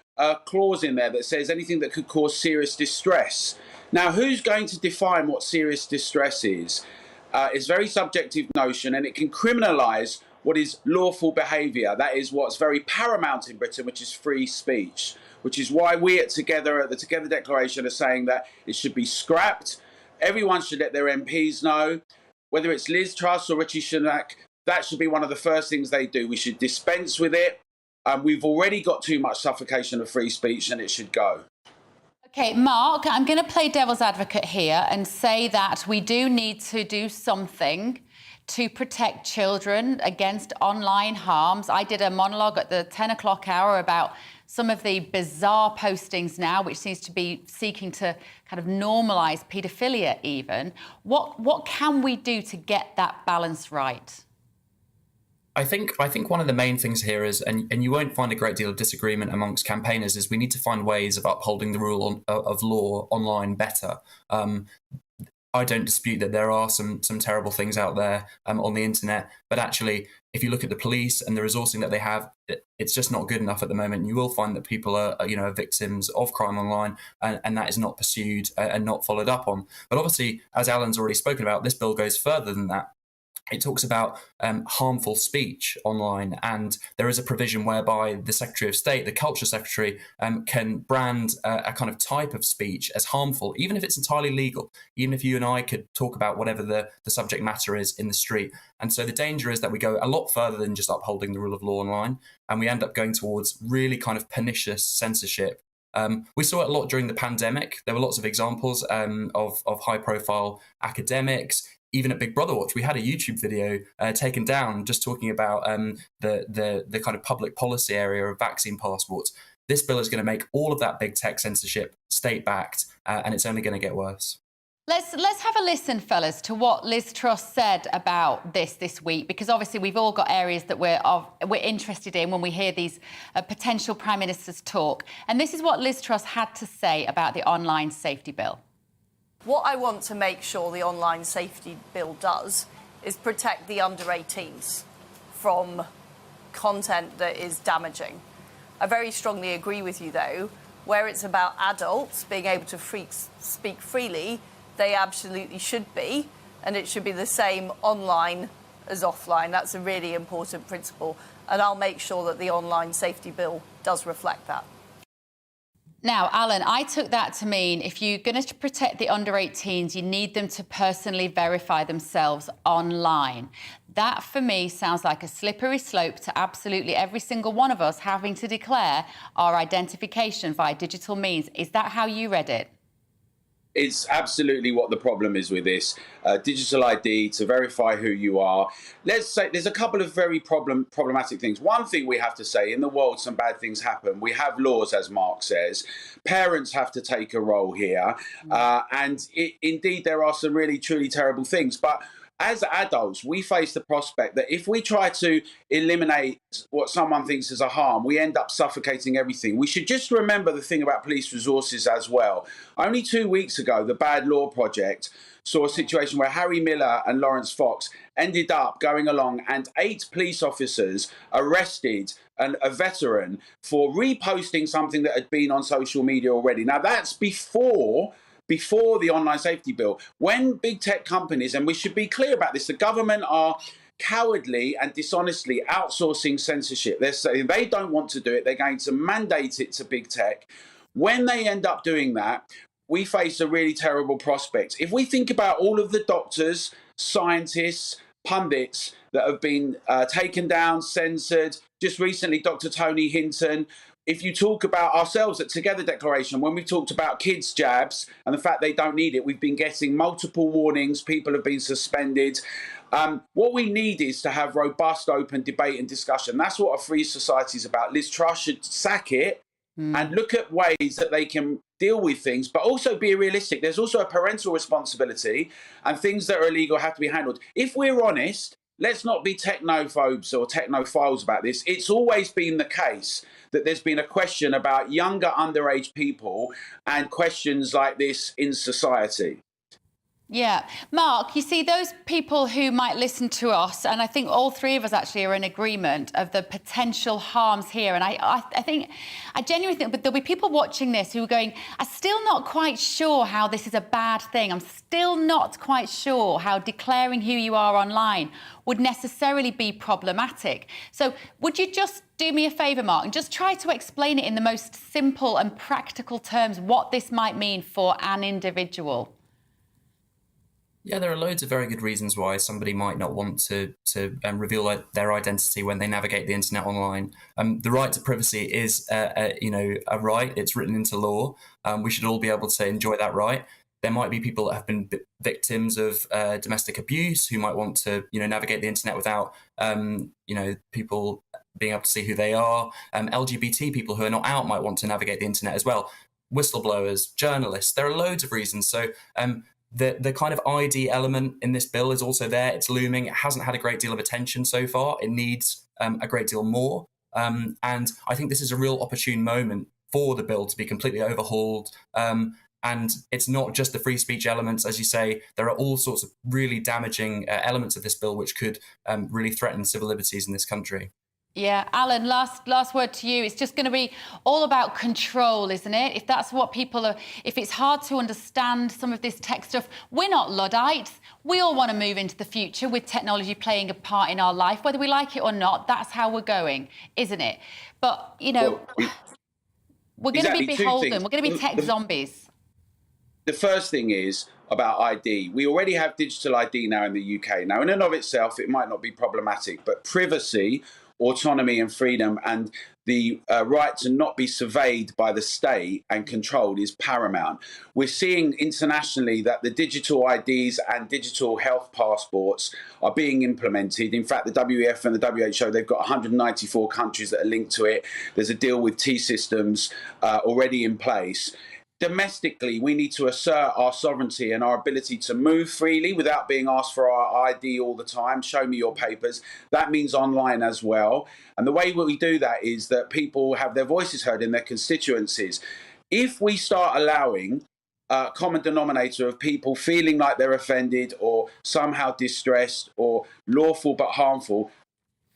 clause in there that says anything that could cause serious distress. Now, who's going to define what serious distress is? It's a very subjective notion, and it can criminalise what is lawful behaviour. That is what's very paramount in Britain, which is free speech, which is why we at the Together Declaration are saying that it should be scrapped. Everyone should let their MPs know, whether it's Liz Truss or Rishi Sunak, that should be one of the first things they do. We should dispense with it. We've already got too much suffocation of free speech, and it should go. OK, Mark, I'm going to play devil's advocate here and say that we do need to do something to protect children against online harms. I did a monologue at the 10 o'clock hour about some of the bizarre postings now, which seems to be seeking to kind of normalise paedophilia even. What can we do to get that balance right? I think one of the main things here is, and you won't find a great deal of disagreement amongst campaigners, is we need to find ways of upholding the rule of law online better. I don't dispute that there are some terrible things out there on the internet, but actually, if you look at the police and the resourcing that they have, it's just not good enough at the moment. You will find that people are victims of crime online, and that is not pursued and not followed up on. But obviously, as Alan's already spoken about, this bill goes further than that. It talks about harmful speech online, and there is a provision whereby the Secretary of State, the Culture Secretary, can brand a kind of type of speech as harmful, even if it's entirely legal, even if you and I could talk about whatever the subject matter is in the street. And so the danger is that we go a lot further than just upholding the rule of law online, and we end up going towards really kind of pernicious censorship. We saw it a lot during the pandemic. There were lots of examples of high-profile academics. Even at Big Brother Watch, we had a YouTube video taken down just talking about the kind of public policy area of vaccine passports. This bill is going to make all of that big tech censorship state-backed, and it's only going to get worse. Let's have a listen, fellas, to what Liz Truss said about this week, because obviously we've all got areas that we're interested in when we hear these potential prime ministers talk. And this is what Liz Truss had to say about the online safety bill. What I want to make sure the online safety bill does is protect the under 18s from content that is damaging. I very strongly agree with you, though, where it's about adults being able to speak freely, they absolutely should be, and it should be the same online as offline. That's a really important principle, and I'll make sure that the online safety bill does reflect that. Now, Alan, I took that to mean if you're going to protect the under 18s, you need them to personally verify themselves online. That, for me, sounds like a slippery slope to absolutely every single one of us having to declare our identification via digital means. Is that how you read it? It's absolutely what the problem is with this. Digital ID to verify who you are. Let's say there's a couple of very problematic things. One thing we have to say, in the world some bad things happen. We have laws, as Mark says. Parents have to take a role here. And indeed, there are some really, truly terrible things. But as adults, we face the prospect that if we try to eliminate what someone thinks is a harm, we end up suffocating everything. We should just remember the thing about police resources as well. Only 2 weeks ago, the Bad Law Project saw a situation where Harry Miller and Lawrence Fox ended up going along and 8 police officers arrested a veteran for reposting something that had been on social media already. Now, that's before the online safety bill, when big tech companies, and we should be clear about this, the government are cowardly and dishonestly outsourcing censorship. They're saying they don't want to do it. They're going to mandate it to big tech. When they end up doing that, we face a really terrible prospect. If we think about all of the doctors, scientists, pundits that have been taken down, censored, just recently Dr. Tony Hinton, if you talk about ourselves at Together Declaration, when we've talked about kids' jabs and the fact they don't need it, we've been getting multiple warnings, people have been suspended. What we need is to have robust, open debate and discussion. That's what a free society is about. Liz Truss should sack it and look at ways that they can deal with things, but also be realistic. There's also a parental responsibility, and things that are illegal have to be handled. If we're honest, let's not be technophobes or technophiles about this. It's always been the case that there's been a question about younger underage people and questions like this in society. Yeah. Mark, you see, those people who might listen to us, and I think all three of us actually are in agreement of the potential harms here. And I genuinely think, but there'll be people watching this who are going, I'm still not quite sure how this is a bad thing. I'm still not quite sure how declaring who you are online would necessarily be problematic. So would you just do me a favour, Mark, and just try to explain it in the most simple and practical terms, what this might mean for an individual? Yeah, there are loads of very good reasons why somebody might not want to reveal their identity when they navigate the internet online. The right to privacy is, a right. It's written into law. We should all be able to enjoy that right. There might be people that have been victims of domestic abuse who might want to, navigate the internet without, people being able to see who they are. LGBT people who are not out might want to navigate the internet as well. Whistleblowers, journalists. There are loads of reasons. So. The kind of ID element in this bill is also there. It's looming. It hasn't had a great deal of attention so far. It needs a great deal more. And I think this is a real opportune moment for the bill to be completely overhauled. And it's not just the free speech elements, as you say. There are all sorts of really damaging elements of this bill which could really threaten civil liberties in this country. Yeah, Alan, last word to you. It's just going to be all about control, isn't it? If that's what people are, if it's hard to understand some of this tech stuff, we're not Luddites. We all want to move into the future with technology playing a part in our life, whether we like it or not. That's how we're going, isn't it? But, we're going to be beholden. We're going to be tech zombies. The first thing is about ID. We already have digital ID now in the UK. Now, in and of itself, it might not be problematic, but privacy, autonomy and freedom and the right to not be surveyed by the state and controlled is paramount. We're seeing internationally that the digital IDs and digital health passports are being implemented. In fact, the WEF and the WHO, they've got 194 countries that are linked to it. There's a deal with T-Systems already in place. Domestically, we need to assert our sovereignty and our ability to move freely without being asked for our ID all the time. Show me your papers. That means online as well. And the way we do that is that people have their voices heard in their constituencies. If we start allowing a common denominator of people feeling like they're offended or somehow distressed or lawful but harmful,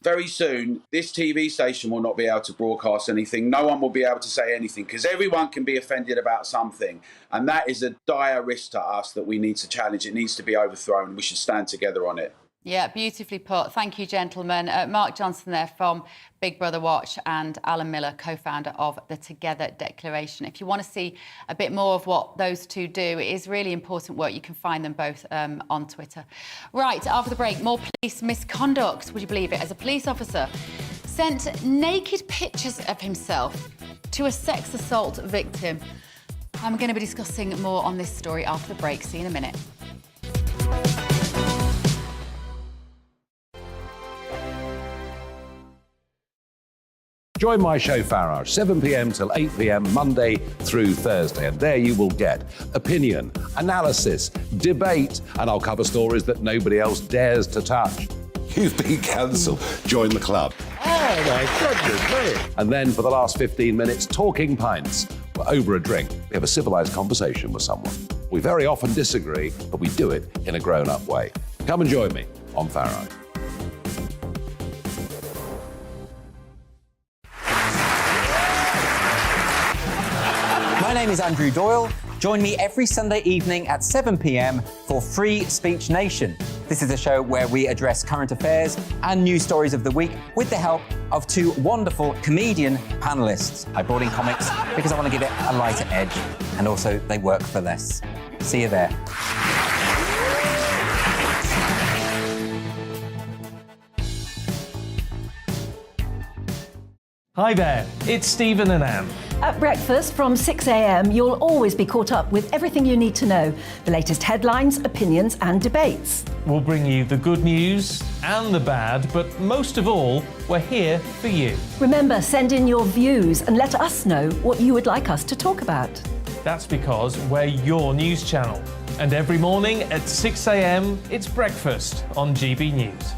very soon, this TV station will not be able to broadcast anything. No one will be able to say anything because everyone can be offended about something. And that is a dire risk to us that we need to challenge. It needs to be overthrown. We should stand together on it. Yeah, beautifully put. Thank you, gentlemen. Mark Johnson there from Big Brother Watch and Alan Miller, co-founder of the Together Declaration. If you want to see a bit more of what those two do, it is really important work. You can find them both on Twitter. Right, after the break, more police misconduct, would you believe it, as a police officer sent naked pictures of himself to a sex assault victim. I'm going to be discussing more on this story after the break. See you in a minute. Join my show Farage, 7 p.m. till 8 p.m. Monday through Thursday, and there you will get opinion, analysis, debate, and I'll cover stories that nobody else dares to touch. You've been cancelled. Join the club. Oh my goodness me. And then for the last 15 minutes, talking pints. Over a drink, we have a civilised conversation with someone. We very often disagree, but we do it in a grown-up way. Come and join me on Farage. My name is Andrew Doyle. Join me every Sunday evening at 7 p.m. for Free Speech Nation. This is a show where we address current affairs and news stories of the week with the help of two wonderful comedian panellists. I brought in comics because I want to give it a lighter edge, and also they work for less. See you there. Hi there, it's Stephen and Anne. At breakfast from 6 a.m, you'll always be caught up with everything you need to know, the latest headlines, opinions and debates. We'll bring you the good news and the bad, but most of all, we're here for you. Remember, send in your views and let us know what you would like us to talk about. That's because we're your news channel. And every morning at 6 a.m, it's breakfast on GB News.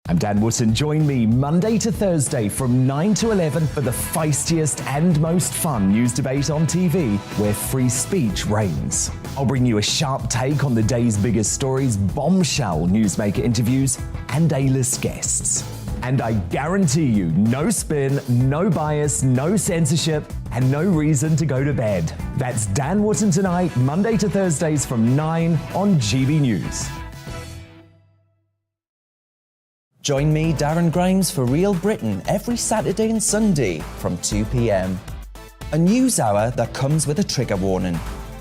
I'm Dan Wootton. Join me Monday to Thursday from 9 to 11 for the feistiest and most fun news debate on TV, where free speech reigns. I'll bring you a sharp take on the day's biggest stories, bombshell newsmaker interviews, and A-list guests. And I guarantee you, no spin, no bias, no censorship, and no reason to go to bed. That's Dan Wootton Tonight, Monday to Thursdays from 9 on GB News. Join me, Darren Grimes, for Real Britain every Saturday and Sunday from 2 p.m. A news hour that comes with a trigger warning.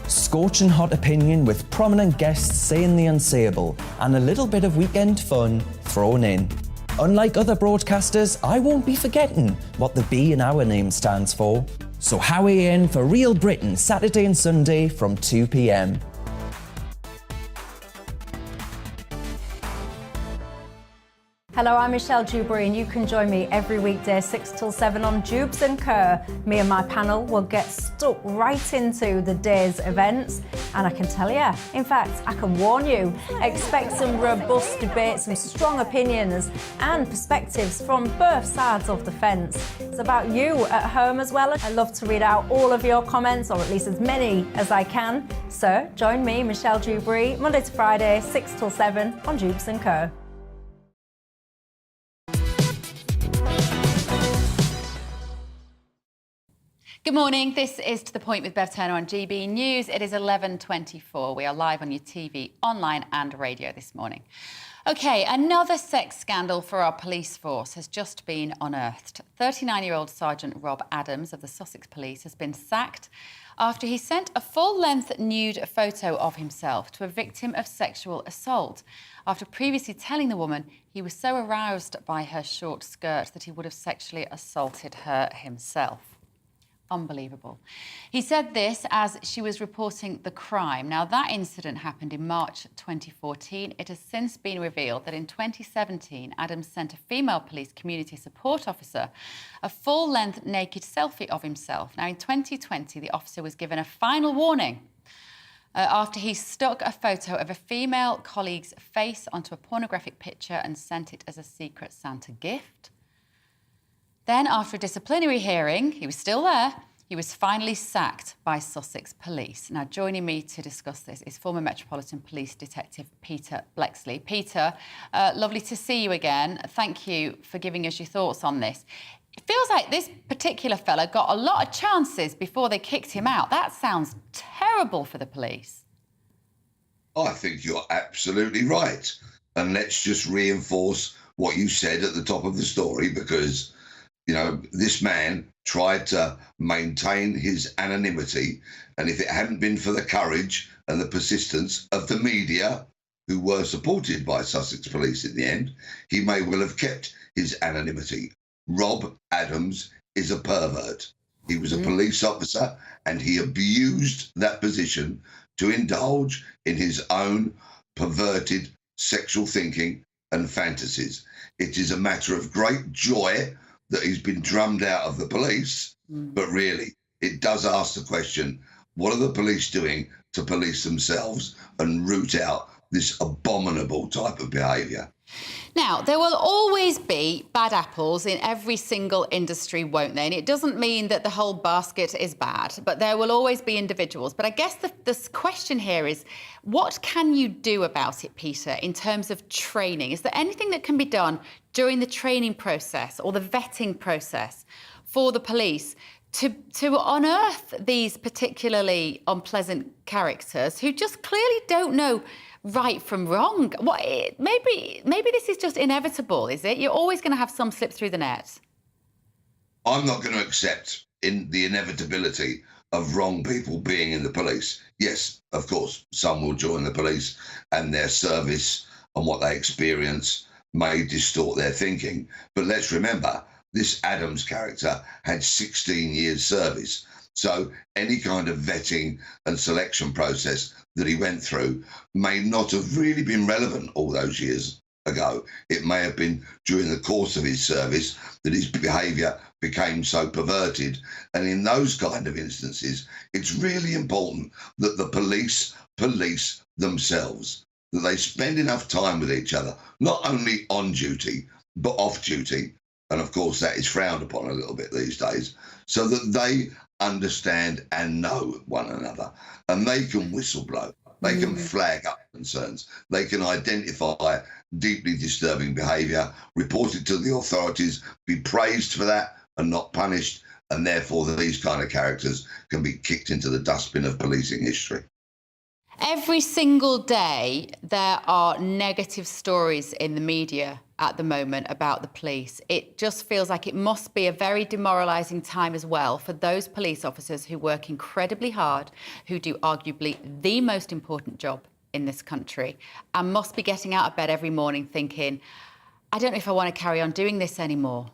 Scorching hot opinion with prominent guests saying the unsayable and a little bit of weekend fun thrown in. Unlike other broadcasters, I won't be forgetting what the B in our name stands for. So howie in for Real Britain Saturday and Sunday from 2 p.m. Hello, I'm Michelle Dewberry and you can join me every weekday 6 till 7 on Jubes and Kerr. Me and my panel will get stuck right into the day's events, and I can tell you, in fact, I can warn you, expect some robust debates, some strong opinions and perspectives from both sides of the fence. It's about you at home as well. I love to read out all of your comments, or at least as many as I can. So join me, Michelle Dewberry, Monday to Friday, 6 till 7 on Jubes and Kerr. Good morning. This is To The Point with Bev Turner on GB News. It is 11:24. We are live on your TV, online and radio this morning. OK, another sex scandal for our police force has just been unearthed. 39-year-old Sergeant Rob Adams of the Sussex Police has been sacked after he sent a full-length nude photo of himself to a victim of sexual assault, after previously telling the woman he was so aroused by her short skirt that he would have sexually assaulted her himself. Unbelievable. He said this as she was reporting the crime. Now, that incident happened in March 2014. It has since been revealed that in 2017, Adams sent a female police community support officer a full-length naked selfie of himself. Now, in 2020, the officer was given a final warning after he stuck a photo of a female colleague's face onto a pornographic picture and sent it as a secret Santa gift. Then, after a disciplinary hearing, he was still there, he was finally sacked by Sussex Police. Now, joining me to discuss this is former Metropolitan Police Detective Peter Blexley. Peter, lovely to see you again. Thank you for giving us your thoughts on this. It feels like this particular fella got a lot of chances before they kicked him out. That sounds terrible for the police. I think you're absolutely right. And let's just reinforce what you said at the top of the story, because you know, this man tried to maintain his anonymity, and if it hadn't been for the courage and the persistence of the media, who were supported by Sussex Police in the end, he may well have kept his anonymity. Rob Adams is a pervert. He was a police officer, and he abused that position to indulge in his own perverted sexual thinking and fantasies. It is a matter of great joy that he's been drummed out of the police, but really, it does ask the question, what are the police doing to police themselves and root out this abominable type of behaviour? Now, there will always be bad apples in every single industry, won't there? And it doesn't mean that the whole basket is bad, but there will always be individuals. But I guess the question here is, what can you do about it, Peter, in terms of training? Is there anything that can be done during the training process or the vetting process for the police to unearth these particularly unpleasant characters who just clearly don't know right from wrong. Maybe this is just inevitable, is it? You're always going to have some slip through the net. I'm not going to accept the inevitability of wrong people being in the police. Yes, of course, some will join the police and their service and what they experience may distort their thinking. But let's remember, this Adams character had 16 years service. So any kind of vetting and selection process that he went through may not have really been relevant all those years ago. It may have been during the course of his service that his behaviour became so perverted. And in those kind of instances, it's really important that the police police themselves, that they spend enough time with each other, not only on duty, but off duty. And of course, that is frowned upon a little bit these days, so that they understand and know one another, and they can whistleblow, they can flag up concerns, they can identify deeply disturbing behaviour, report it to the authorities, be praised for that and not punished, and therefore these kind of characters can be kicked into the dustbin of policing history. Every single day, there are negative stories in the media at the moment about the police. It just feels like it must be a very demoralising time as well for those police officers who work incredibly hard, who do arguably the most important job in this country, and must be getting out of bed every morning thinking, I don't know if I want to carry on doing this anymore.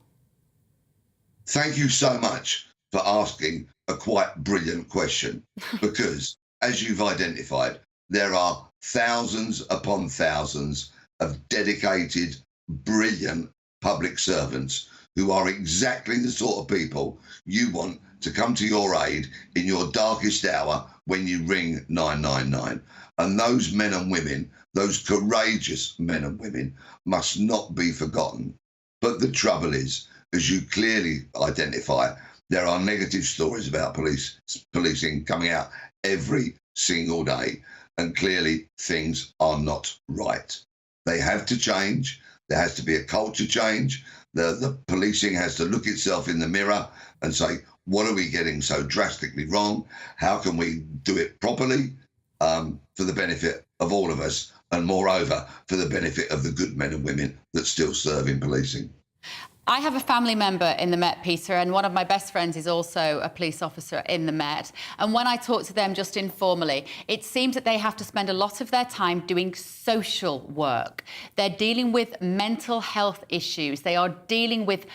Thank you so much for asking a quite brilliant question, because as you've identified, there are thousands upon thousands of dedicated, brilliant public servants who are exactly the sort of people you want to come to your aid in your darkest hour when you ring 999. And those men and women, those courageous men and women, must not be forgotten. But the trouble is, as you clearly identify, there are negative stories about policing coming out every single day, and clearly things are not right. They have to change. There has to be a culture change. The policing has to look itself in the mirror and say, what are we getting so drastically wrong? How can we do it properly for the benefit of all of us, and moreover, for the benefit of the good men and women that still serve in policing? I have a family member in the Met, Peter, and one of my best friends is also a police officer in the Met. And when I talk to them just informally, it seems that they have to spend a lot of their time doing social work. They're dealing with mental health issues. They are dealing with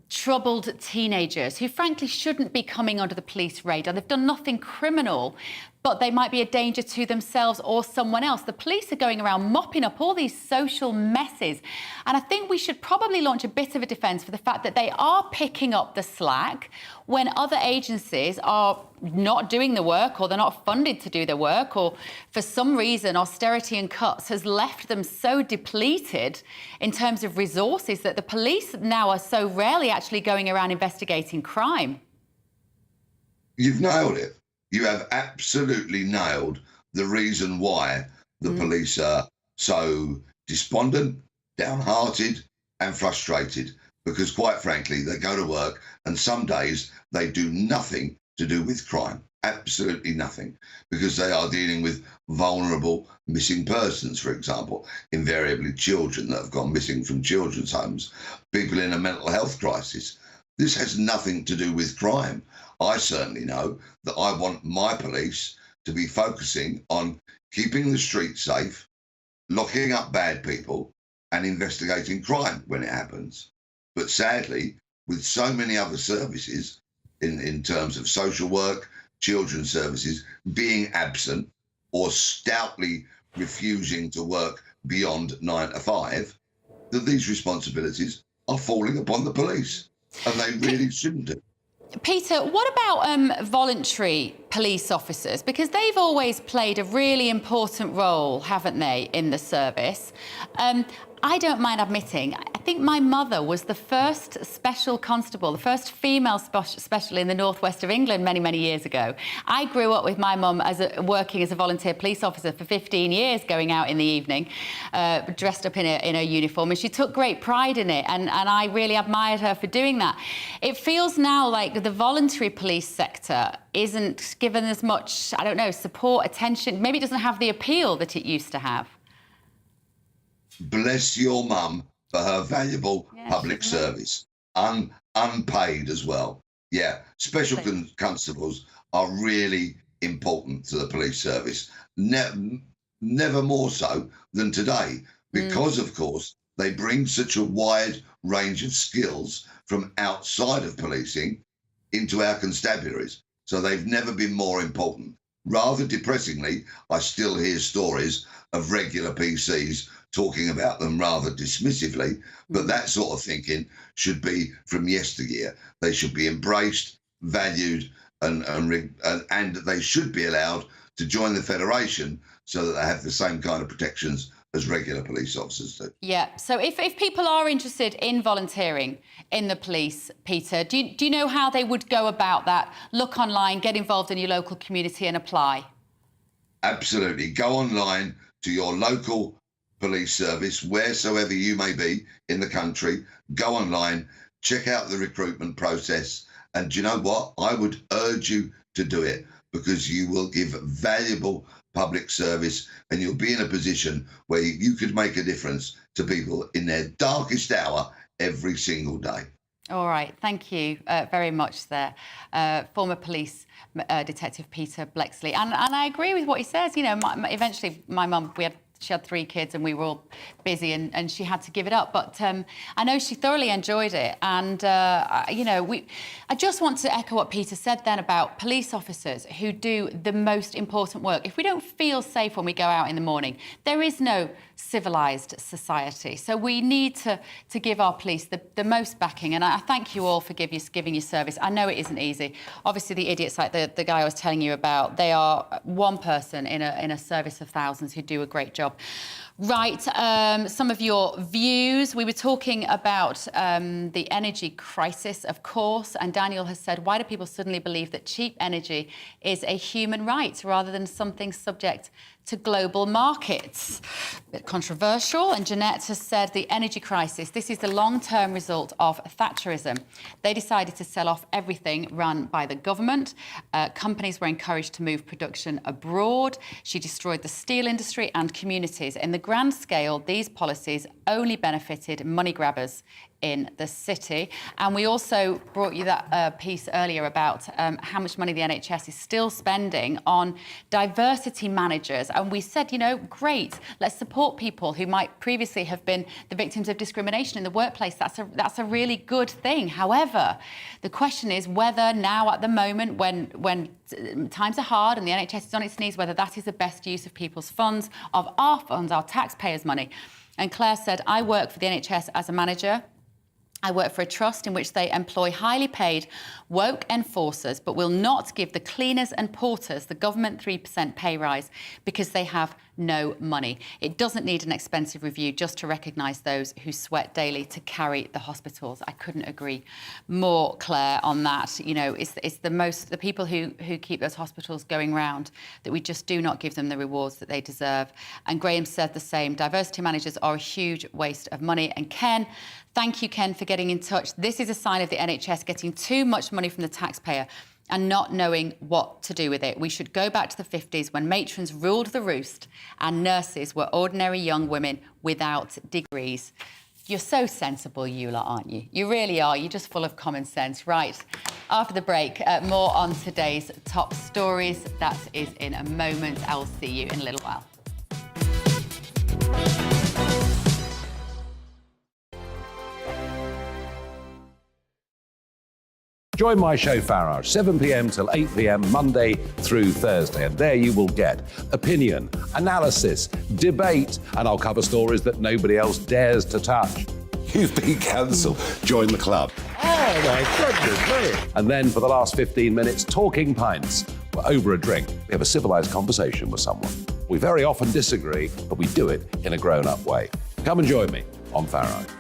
troubled teenagers who, frankly, shouldn't be coming under the police radar. They've done nothing criminal, but they might be a danger to themselves or someone else. The police are going around mopping up all these social messes. And I think we should probably launch a bit of a defence for the fact that they are picking up the slack when other agencies are not doing the work, or they're not funded to do the work, or for some reason austerity and cuts has left them so depleted in terms of resources that the police now are so rarely actually going around investigating crime. You've nailed it. You have absolutely nailed the reason why the police are so despondent, downhearted and frustrated, because quite frankly, they go to work and some days they do nothing to do with crime, absolutely nothing, because they are dealing with vulnerable missing persons, for example, invariably children that have gone missing from children's homes, people in a mental health crisis. This has nothing to do with crime. I certainly know that I want my police to be focusing on keeping the streets safe, locking up bad people and investigating crime when it happens. But sadly, with so many other services in terms of social work, children's services being absent or stoutly refusing to work beyond 9 to 5, that these responsibilities are falling upon the police, and they really shouldn't do. Peter, what about voluntary police officers? Because they've always played a really important role, haven't they, in the service? I don't mind admitting, I think my mother was the first special constable, the first female special in the northwest of England many, many years ago. I grew up with my mum working as a volunteer police officer for 15 years, going out in the evening, dressed up in a uniform, and she took great pride in it, and I really admired her for doing that. It feels now like the voluntary police sector isn't given as much, I don't know, support, attention. Maybe it doesn't have the appeal that it used to have. Bless your mum for her valuable public service, unpaid as well. Yeah, special constables are really important to the police service. Never more so than today, because, of course, they bring such a wide range of skills from outside of policing into our constabularies. So they've never been more important. Rather depressingly, I still hear stories of regular PCs talking about them rather dismissively, but that sort of thinking should be from yesteryear. They should be embraced, valued, and they should be allowed to join the Federation so that they have the same kind of protections as regular police officers do. Yeah, so if people are interested in volunteering in the police, Peter, do you know how they would go about that? Look online, get involved in your local community and apply? Absolutely. Go online to your local police service, wheresoever you may be in the country. Go online, check out the recruitment process, and do you know what? I would urge you to do it, because you will give valuable public service and you'll be in a position where you could make a difference to people in their darkest hour every single day. All right, thank you very much there. Former police detective Peter Blexley. And I agree with what he says. You know, eventually my mum, she had 3 kids and we were all busy and she had to give it up. But I know she thoroughly enjoyed it. And, you know, I just want to echo what Peter said then about police officers who do the most important work. If we don't feel safe when we go out in the morning, there is no civilised society. So we need to give our police the most backing. And I thank you all for giving your service. I know it isn't easy. Obviously, the idiots like the guy I was telling you about, they are one person in a service of thousands who do a great job. Right, some of your views. We were talking about the energy crisis, of course, and Daniel has said, why do people suddenly believe that cheap energy is a human right rather than something subject to global markets? A bit controversial. And Jeanette has said the energy crisis, this is the long-term result of Thatcherism. They decided to sell off everything run by the government. Companies were encouraged to move production abroad. She destroyed the steel industry and communities. In the grand scale, these policies only benefited money grabbers in the city. And we also brought you that piece earlier about how much money the NHS is still spending on diversity managers. And we said, you know, great, let's support people who might previously have been the victims of discrimination in the workplace. That's a really good thing. However, the question is whether now at the moment when times are hard and the NHS is on its knees, whether that is the best use of people's funds, of our funds, our taxpayers' money. And Claire said, I work for the NHS as a manager. I work for a trust in which they employ highly paid woke enforcers, but will not give the cleaners and porters the government 3% pay rise because they have no money. It doesn't need an expensive review just to recognise those who sweat daily to carry the hospitals. I couldn't agree more, Claire, on that. You know, it's the people who keep those hospitals going round that we just do not give them the rewards that they deserve. And Graham said the same. Diversity managers are a huge waste of money. And Ken, thank you, Ken, for getting in touch. This is a sign of the NHS getting too much money from the taxpayer and not knowing what to do with it. We should go back to the 50s when matrons ruled the roost and nurses were ordinary young women without degrees. You're so sensible, you lot, aren't you? You really are. You're just full of common sense. Right, after the break, more on today's top stories. That is in a moment. I will see you in a little while. Join my show Farage, 7 p.m. till 8 p.m. Monday through Thursday. And there you will get opinion, analysis, debate, and I'll cover stories that nobody else dares to touch. You've been cancelled. Join the club. Oh, my goodness me. And then for the last 15 minutes, talking pints. We're over a drink. We have a civilised conversation with someone. We very often disagree, but we do it in a grown-up way. Come and join me on Farage.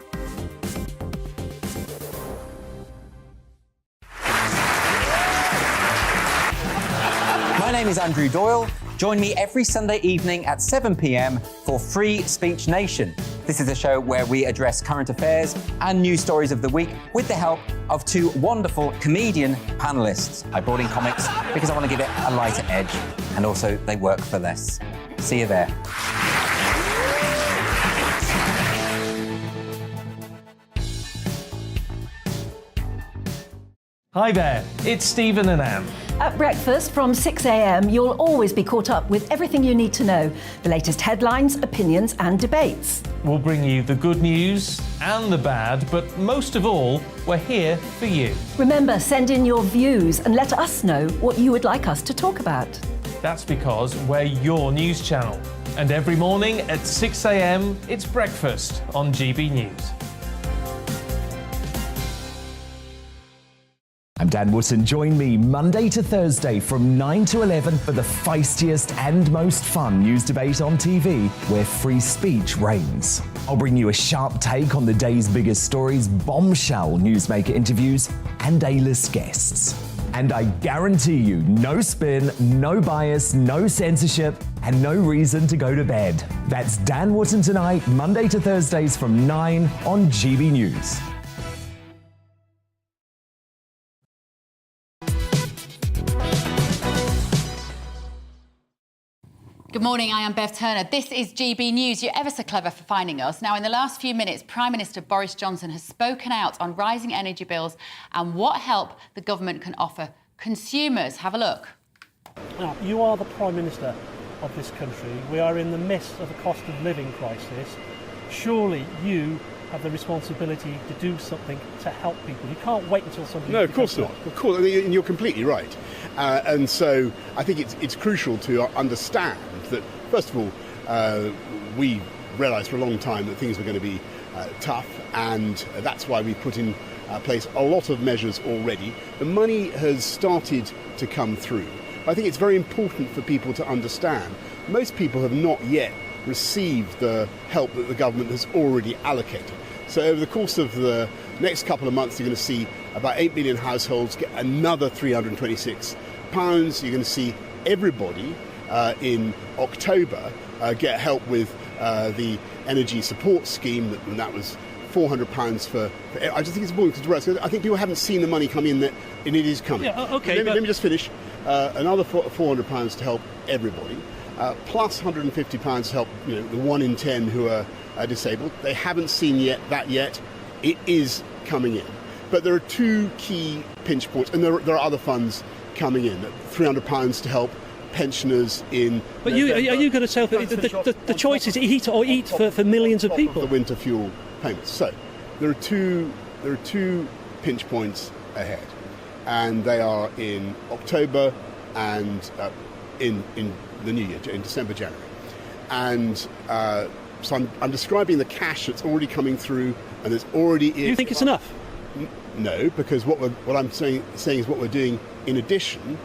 name's Andrew Doyle. Join me every Sunday evening at 7 p.m. for Free Speech Nation. This is a show where we address current affairs and news stories of the week with the help of two wonderful comedian panellists. I brought in comics because I want to give it a lighter edge, and also they work for less. See you there. Hi there, it's Stephen and Anne. At breakfast from 6 a.m, you'll always be caught up with everything you need to know, the latest headlines, opinions and debates. We'll bring you the good news and the bad, but most of all, we're here for you. Remember, send in your views and let us know what you would like us to talk about. That's because we're your news channel. And every morning at 6 a.m, it's breakfast on GB News. I'm Dan Wootton. Join me Monday to Thursday from 9 to 11 for the feistiest and most fun news debate on TV, where free speech reigns. I'll bring you a sharp take on the day's biggest stories, bombshell newsmaker interviews, and A-list guests. And I guarantee you, no spin, no bias, no censorship, and no reason to go to bed. That's Dan Wootton Tonight, Monday to Thursdays from 9 on GB News. Good morning, I am Bev Turner. This is GB News. You're ever so clever for finding us. Now, in the last few minutes, Prime Minister Boris Johnson has spoken out on rising energy bills and what help the government can offer consumers. Have a look. Now, you are the Prime Minister of this country. We are in the midst of a cost of living crisis. Surely you have the responsibility to do something to help people. You can't wait until something... No, of course not. Of course, and you're completely right. And so I think it's crucial to understand that, first of all, we realised for a long time that things were going to be tough, and that's why we put in place a lot of measures already. The money has started to come through. I think it's very important for people to understand. Most people have not yet received the help that the government has already allocated. So over the course of the next couple of months, you're going to see about 8 million households get another £326. You're going to see everybody in October get help with the energy support scheme, and that was £400 for I just think it's important to rest. I think people haven't seen the money come in, and it is coming. Yeah, okay. Let me just finish. Another £400 to help everybody. Plus £150 to help the 1 in 10 who are disabled. They haven't seen that yet. It is coming in. But there are two key pinch points, and there are other funds coming in. £300 to help pensioners in... But are you going to tell the choice is eat or eat for millions of people? The winter fuel payments. So there are two pinch points ahead, and they are in October and in the new year, in December, January. And so I'm describing the cash that's already coming through, and there's already... You think it's enough? No, because what I'm saying is what we're doing in addition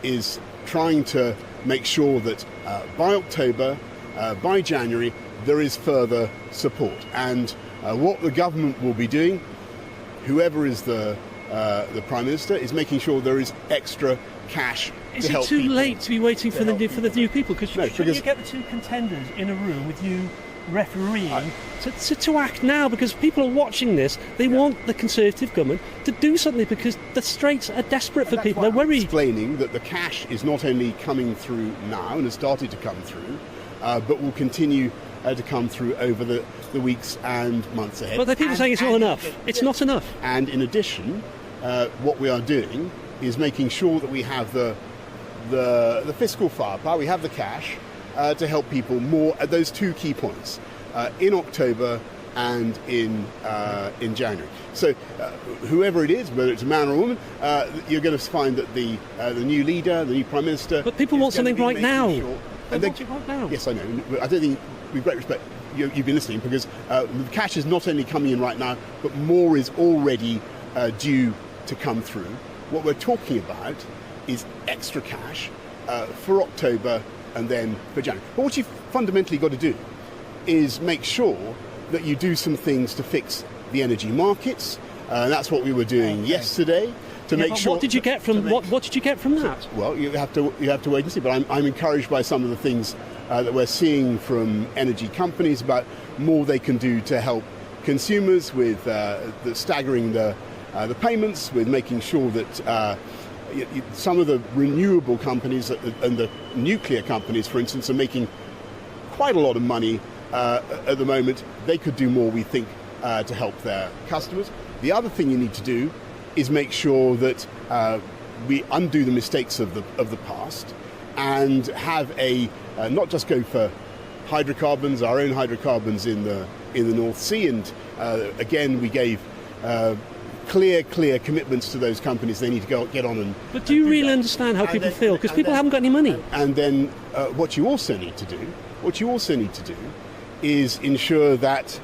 is trying to make sure that by October, by January, there is further support. And what the government will be doing, whoever is the Prime Minister, is making sure there is extra cash Is to it help too people. late to be waiting for the new people? Because No, shouldn't you get the two contenders in a room with you refereeing to act now? Because people are watching this. They want the Conservative government to do something because the straits are desperate for people. They're worried. Explaining that the cash is not only coming through now and has started to come through, but will continue to come through over the weeks and months ahead. But the people are saying it's not enough. It's not enough. And in addition, what we are doing is making sure that we have the fiscal firepower, we have the cash to help people more at those two key points, in October and in January. So whoever it is, whether it's a man or a woman, you're going to find that the new leader, the new Prime Minister... But people want something right now. They want it right now. Yes, I know. I don't think, with great respect, you've been listening, because the cash is not only coming in right now, but more is already due to come through. What we're talking about is extra cash for October and then for January. But what you've fundamentally got to do is make sure that you do some things to fix the energy markets. That's what we were doing yesterday, to make sure. What did you get from what did you get from that? Well, you have to wait and see. But I'm encouraged by some of the things that we're seeing from energy companies about more they can do to help consumers with staggering the payments, with making sure that some of the renewable companies and the nuclear companies, for instance, are making quite a lot of money at the moment. They could do more, we think, to help their customers. The other thing you need to do is make sure that we undo the mistakes of the past and have not just go for hydrocarbons, our own hydrocarbons in the North Sea. And again, we gave clear commitments to those companies. They need to get on and. But do you really understand how people feel? Because people haven't got any money. And then what you also need to do is ensure that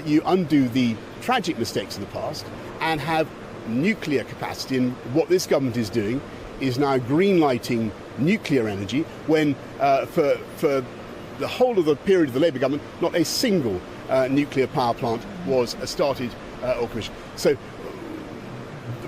you undo the tragic mistakes of the past and have nuclear capacity. And what this government is doing is now green-lighting nuclear energy when for the whole of the period of the Labour government, not a single nuclear power plant was started or commissioned. So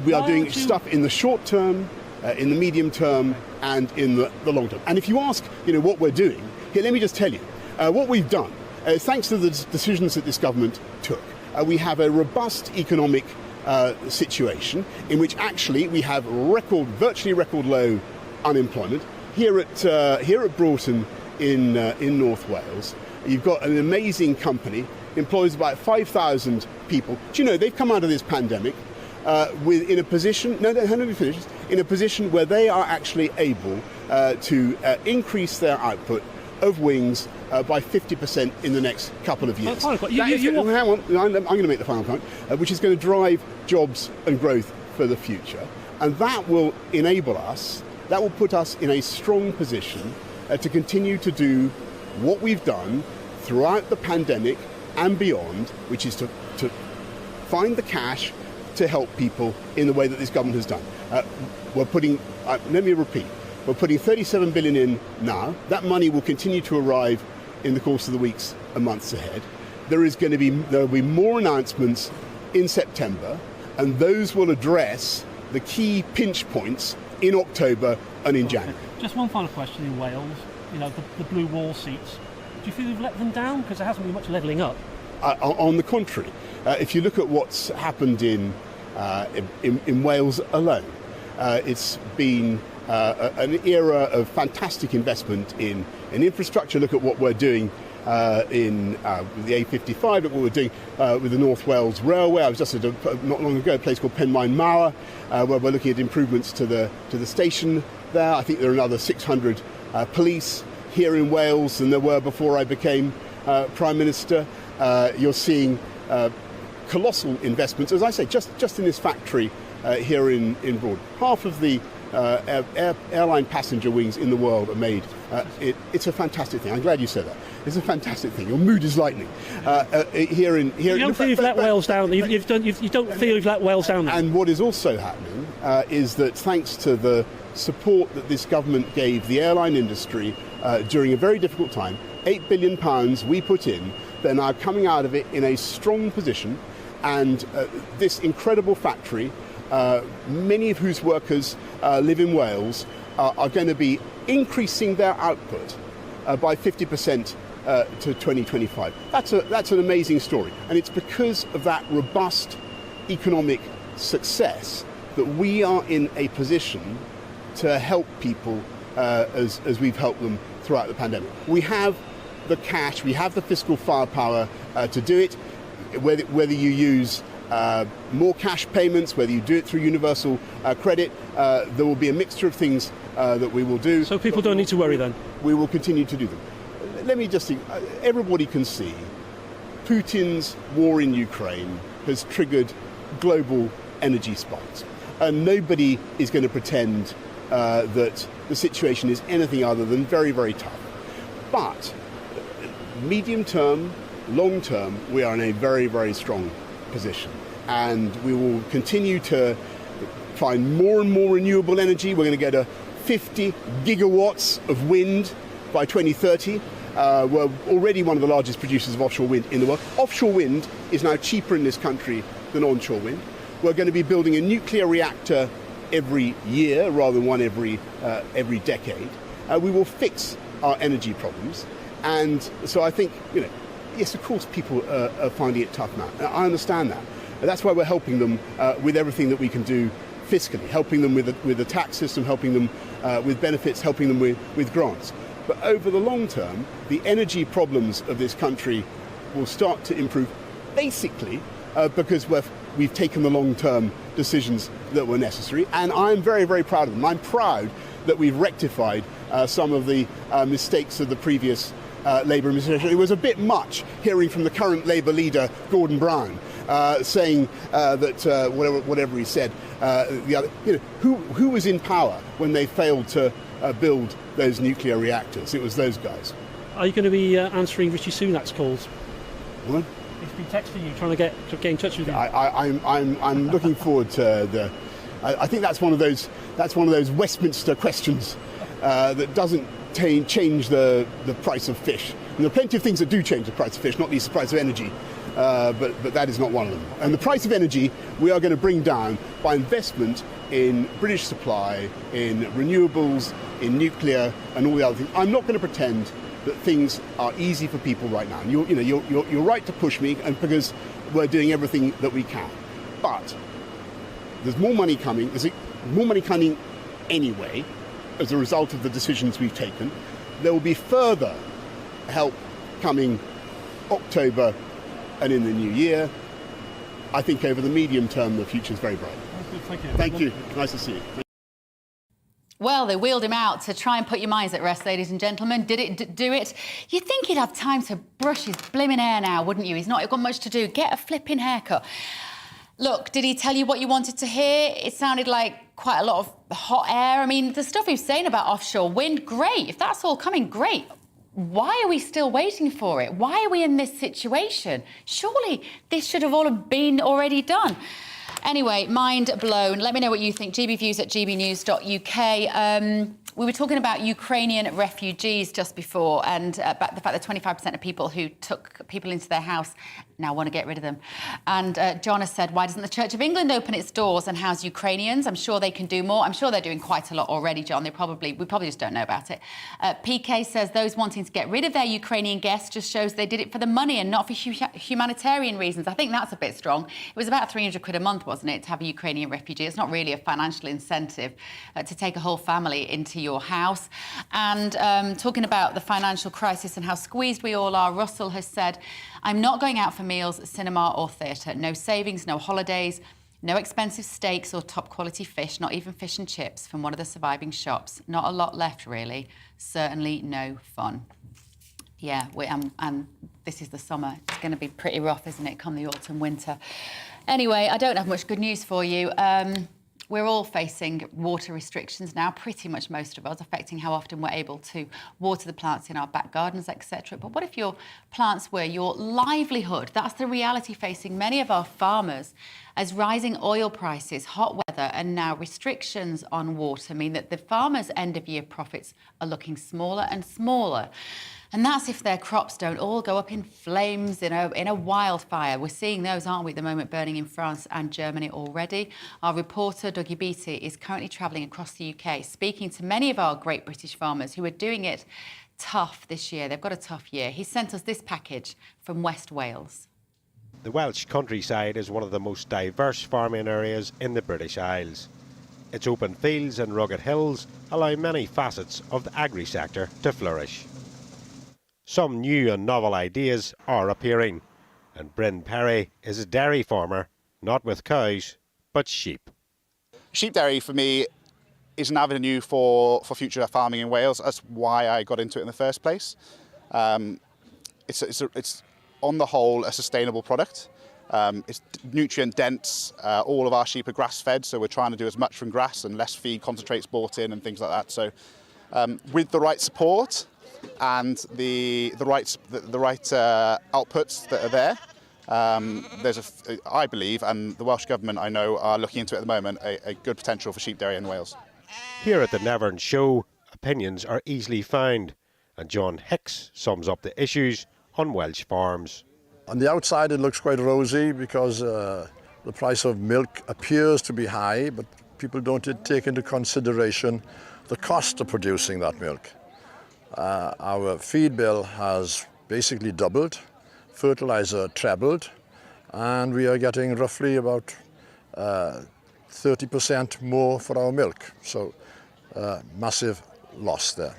we are doing stuff in the short term, in the medium term, and in the long term. And if you ask, what we're doing, here, let me just tell you, what we've done, thanks to the decisions that this government took, we have a robust economic situation in which actually we have virtually record low unemployment. Here at Broughton in North Wales, you've got an amazing company, employs about 5,000 people. Do you know they've come out of this pandemic in a position where they are actually able to increase their output of wings by 50% in the next couple of years. Hang on, I'm going to make the final point, which is going to drive jobs and growth for the future. And that will enable us, that will put us in a strong position to continue to do what we've done throughout the pandemic and beyond, which is to find the cash to help people in the way that this government has done. Let me repeat, we're putting 37 billion in now. That money will continue to arrive in the course of the weeks and months ahead. There will be more announcements in September, and those will address the key pinch points in October and in January. Just one final question in Wales, the blue wall seats. Do you feel you've let them down? Because there hasn't been much levelling up. On the contrary, if you look at what's happened in Wales alone, it's been an era of fantastic investment in infrastructure. Look at what we're doing in the A55, look at what we're doing with the North Wales Railway. I was just not long ago at a place called Penmaen Mawr, where we're looking at improvements to the station there. I think there are another 600 police here in Wales than there were before I became Prime Minister. You're seeing colossal investments, as I say, just in this factory here in Broad. Half of the airline passenger wings in the world are made. It's a fantastic thing. I'm glad you said that. It's a fantastic thing. Your mood is lightening. Here. You don't feel you've let Wales down. You don't feel you've let Wales down. And what is also happening is that thanks to the support that this government gave the airline industry during a very difficult time, £8 billion we put in, they're now coming out of it in a strong position. And this incredible factory, many of whose workers live in Wales, are going to be increasing their output by 50% to 2025. That's an amazing story. And it's because of that robust economic success that we are in a position to help people as we've helped them throughout the pandemic. We have the cash, we have the fiscal firepower to do it, whether you use more cash payments, whether you do it through universal credit, there will be a mixture of things that we will do. So people don't need to worry then? We will continue to do them. Let me just think, everybody can see Putin's war in Ukraine has triggered global energy spikes. And nobody is going to pretend that the situation is anything other than very, very tough. But medium term, long term, we are in a very, very strong position. And we will continue to find more and more renewable energy. We're going to get a 50 gigawatts of wind by 2030. We're already one of the largest producers of offshore wind in the world. Offshore wind is now cheaper in this country than onshore wind. We're going to be building a nuclear reactor every year rather than one every decade, we will fix our energy problems. And so I think, yes, of course people are finding it tough now. I understand that. And that's why we're helping them with everything that we can do fiscally, helping them with the tax system, helping them with benefits, helping them with grants. But over the long term, the energy problems of this country will start to improve, basically because we've taken the long-term decisions that were necessary. And I'm very, very proud of them. I'm proud that we've rectified some of the mistakes of the previous Labour administration. It was a bit much hearing from the current Labour leader, Gordon Brown, saying that whatever he said, who was in power when they failed to build those nuclear reactors? It was those guys. Are you going to be answering Rishi Sunak's calls? What? He's been texting you, trying to get in touch with you. I'm looking forward to the. I think that's one of those Westminster questions that doesn't change the price of fish. And there are plenty of things that do change the price of fish, not least the price of energy. But that is not one of them. And the price of energy we are going to bring down by investment in British supply, in renewables, in nuclear, and all the other things. I'm not going to pretend that things are easy for people right now. And you're right to push me, and because we're doing everything that we can. But there's more money coming. There's more money coming anyway, as a result of the decisions we've taken. There will be further help coming October and in the new year. I think over the medium term, the future is very bright. Thank you. Thank you. Nice to see you. Well, they wheeled him out to try and put your minds at rest, ladies and gentlemen. Did it do it? You'd think he'd have time to brush his blimmin' hair now, wouldn't you? He's not got much to do. Get a flipping haircut. Look, did he tell you what you wanted to hear? It sounded like quite a lot of hot air. I mean, the stuff he was saying about offshore wind, great. If that's all coming, great. Why are we still waiting for it? Why are we in this situation? Surely this should have all been already done. Anyway, mind blown. Let me know what you think. GBviews at gbnews.uk. We were talking about Ukrainian refugees just before, and about the fact that 25% of people who took people into their house now want to get rid of them. And John has said, why doesn't the Church of England open its doors and house Ukrainians? I'm sure they can do more. I'm sure they're doing quite a lot already, John. We probably just don't know about it. PK says those wanting to get rid of their Ukrainian guests just shows they did it for the money and not for humanitarian reasons. I think that's a bit strong. It was about 300 quid a month, wasn't it, to have a Ukrainian refugee? It's not really a financial incentive to take a whole family into your house. And talking about the financial crisis and how squeezed we all are, Russell has said, I'm not going out for meals, cinema or theatre. No savings, no holidays, no expensive steaks or top quality fish, not even fish and chips from one of the surviving shops. Not a lot left, really. Certainly no fun. Yeah, and this is the summer. It's going to be pretty rough, isn't it, come the autumn, winter. Anyway, I don't have much good news for you. We're all facing water restrictions now, pretty much most of us, affecting how often we're able to water the plants in our back gardens, etc. But what if your plants were your livelihood? That's the reality facing many of our farmers, as rising oil prices, hot weather and now restrictions on water mean that the farmers' end-of-year profits are looking smaller and smaller. And that's if their crops don't all go up in flames in a wildfire. We're seeing those, aren't we, at the moment, burning in France and Germany already. Our reporter, Dougie Beattie, is currently travelling across the UK, speaking to many of our great British farmers who are doing it tough this year. They've got a tough year. He sent us this package from West Wales. The Welsh countryside is one of the most diverse farming areas in the British Isles. Its open fields and rugged hills allow many facets of the agri-sector to flourish. Some new and novel ideas are appearing, and Bryn Perry is a dairy farmer, not with cows, but sheep. Sheep dairy for me is an avenue for future farming in Wales. That's why I got into it in the first place. It's on the whole a sustainable product. It's nutrient dense. All of our sheep are grass fed, so we're trying to do as much from grass and less feed concentrates bought in and things like that. So with the right support and the right outputs that are there, I believe, and the Welsh Government I know are looking into it at the moment, a good potential for sheep dairy in Wales. Here at the Nevern Show, opinions are easily found, and John Hicks sums up the issues on Welsh farms. On the outside it looks quite rosy because the price of milk appears to be high, but people don't take into consideration the cost of producing that milk. Our feed bill has basically doubled, fertilizer trebled, and we are getting roughly about 30% more for our milk. So massive loss there.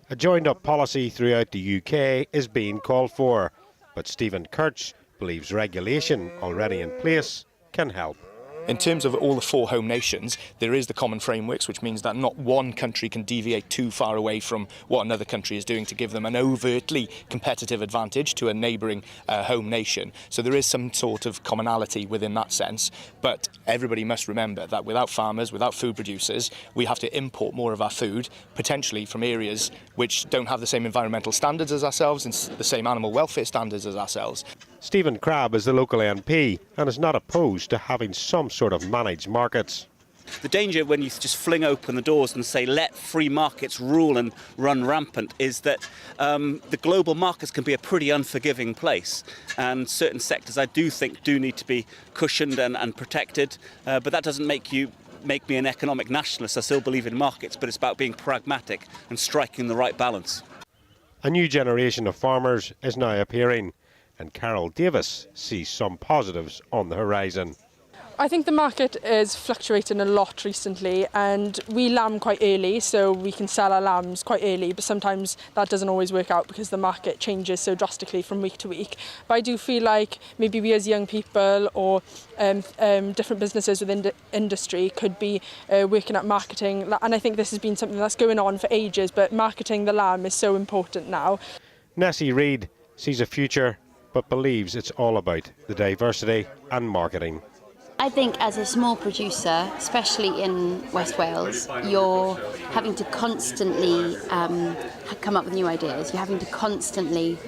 A joined-up policy throughout the UK is being called for, but Stephen Kurtz believes regulation already in place can help. In terms of all the 4 home nations, there is the common frameworks, which means that not one country can deviate too far away from what another country is doing to give them an overtly competitive advantage to a neighbouring home nation. So there is some sort of commonality within that sense, but everybody must remember that without farmers, without food producers, we have to import more of our food, potentially from areas which don't have the same environmental standards as ourselves and the same animal welfare standards as ourselves. Stephen Crabb is the local MP and is not opposed to having some sort of managed markets. The danger when you just fling open the doors and say let free markets rule and run rampant is that the global markets can be a pretty unforgiving place, and certain sectors I do think do need to be cushioned and protected, but that doesn't make me an economic nationalist. I still believe in markets, but it's about being pragmatic and striking the right balance. A new generation of farmers is now appearing, and Carol Davis sees some positives on the horizon. I think the market is fluctuating a lot recently, and we lamb quite early, so we can sell our lambs quite early, but sometimes that doesn't always work out because the market changes so drastically from week to week. But I do feel like maybe we as young people or different businesses within the industry could be working at marketing, and I think this has been something that's going on for ages, but marketing the lamb is so important now. Nessie Reid sees a future, but believes it's all about the diversity and marketing. I think as a small producer, especially in West Wales, you're having to constantly come up with new ideas. You're having to constantly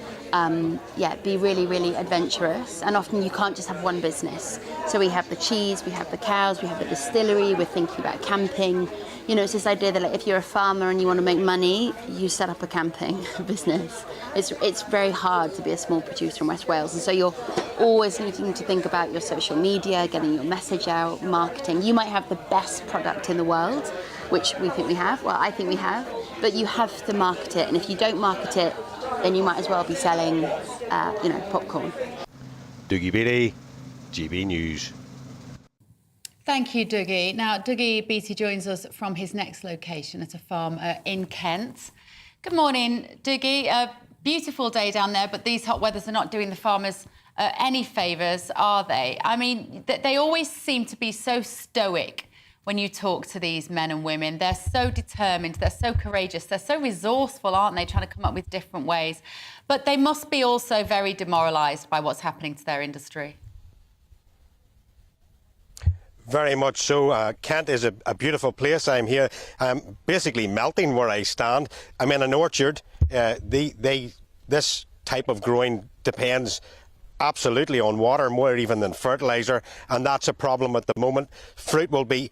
be really, really adventurous. And often you can't just have one business. So we have the cheese, we have the cows, we have the distillery, we're thinking about camping. You know, it's this idea that if you're a farmer and you want to make money, you set up a camping business. It's very hard to be a small producer in West Wales, and so you're always needing to think about your social media, getting your message out, marketing. You might have the best product in the world, which we think we have, well, I think we have, but you have to market it, and if you don't market it, then you might as well be selling, popcorn. Dougie Beattie, GB News. Thank you, Dougie. Now, Dougie Beattie joins us from his next location at a farm in Kent. Good morning, Dougie. A beautiful day down there, but these hot weathers are not doing the farmers any favours, are they? I mean, they always seem to be so stoic when you talk to these men and women. They're so determined, they're so courageous, they're so resourceful, aren't they, trying to come up with different ways. But they must be also very demoralised by what's happening to their industry. Very much so. Kent is a beautiful place. I'm here. I'm basically melting where I stand. I'm in an orchard. This type of growing depends absolutely on water, more even than fertiliser, and that's a problem at the moment. Fruit will be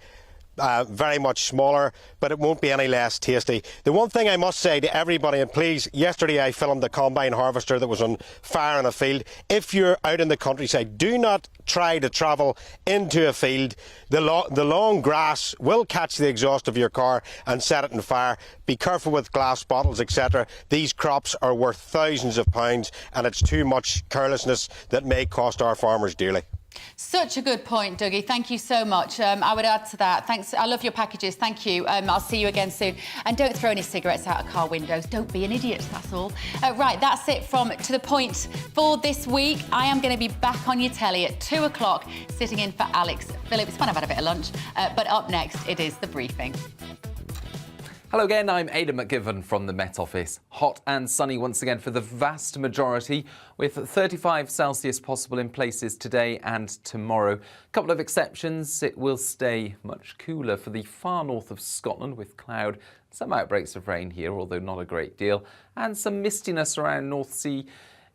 very much smaller, but it won't be any less tasty. The one thing I must say to everybody, and please, yesterday I filmed the combine harvester that was on fire in a field. If you're out in the countryside, do not try to travel into a field. The long grass will catch the exhaust of your car and set it on fire. Be careful with glass bottles, etc. These crops are worth thousands of pounds, and it's too much carelessness that may cost our farmers dearly. Such a good point, Dougie. Thank you so much. I would add to that. Thanks. I love your packages. Thank you. I'll see you again soon. And don't throw any cigarettes out of car windows. Don't be an idiot, that's all. Right, that's it from To The Point for this week. I am going to be back on your telly at 2 o'clock, sitting in for Alex Phillips when I've had a bit of lunch. But up next, it is The Briefing. Hello again, I'm Aidan McGivern from the Met Office. Hot and sunny once again for the vast majority, with 35 Celsius possible in places today and tomorrow. A couple of exceptions, it will stay much cooler for the far north of Scotland with cloud, some outbreaks of rain here, although not a great deal, and some mistiness around North Sea,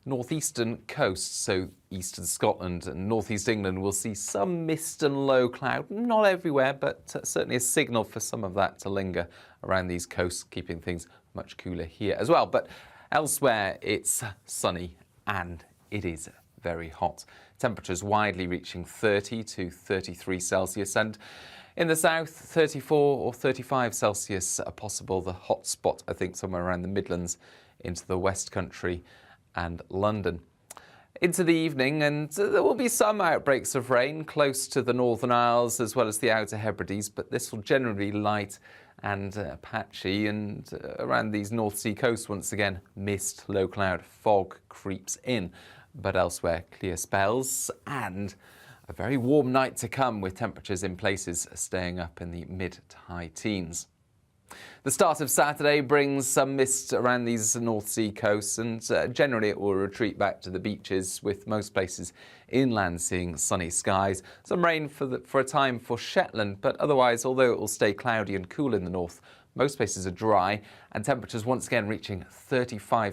northeastern coasts, so eastern Scotland and northeast England will see some mist and low cloud, not everywhere, but certainly a signal for some of that to linger around these coasts, keeping things much cooler here as well. But elsewhere, it's sunny and it is very hot. Temperatures widely reaching 30 to 33 Celsius, and In the south, 34 or 35 Celsius are possible. The hot spot, I think, somewhere around the Midlands into the West Country and London. Into the evening, and there will be some outbreaks of rain close to the Northern Isles as well as the Outer Hebrides, but this will generally be light and patchy, and around these North Sea coasts once again, mist, low cloud, fog creeps in, but elsewhere clear spells and a very warm night to come, with temperatures in places staying up in the mid to high teens. The start of Saturday brings some mist around these North Sea coasts, and generally it will retreat back to the beaches, with most places inland seeing sunny skies. Some rain for a time for Shetland, but otherwise, although it will stay cloudy and cool in the north, most places are dry, and temperatures once again reaching 35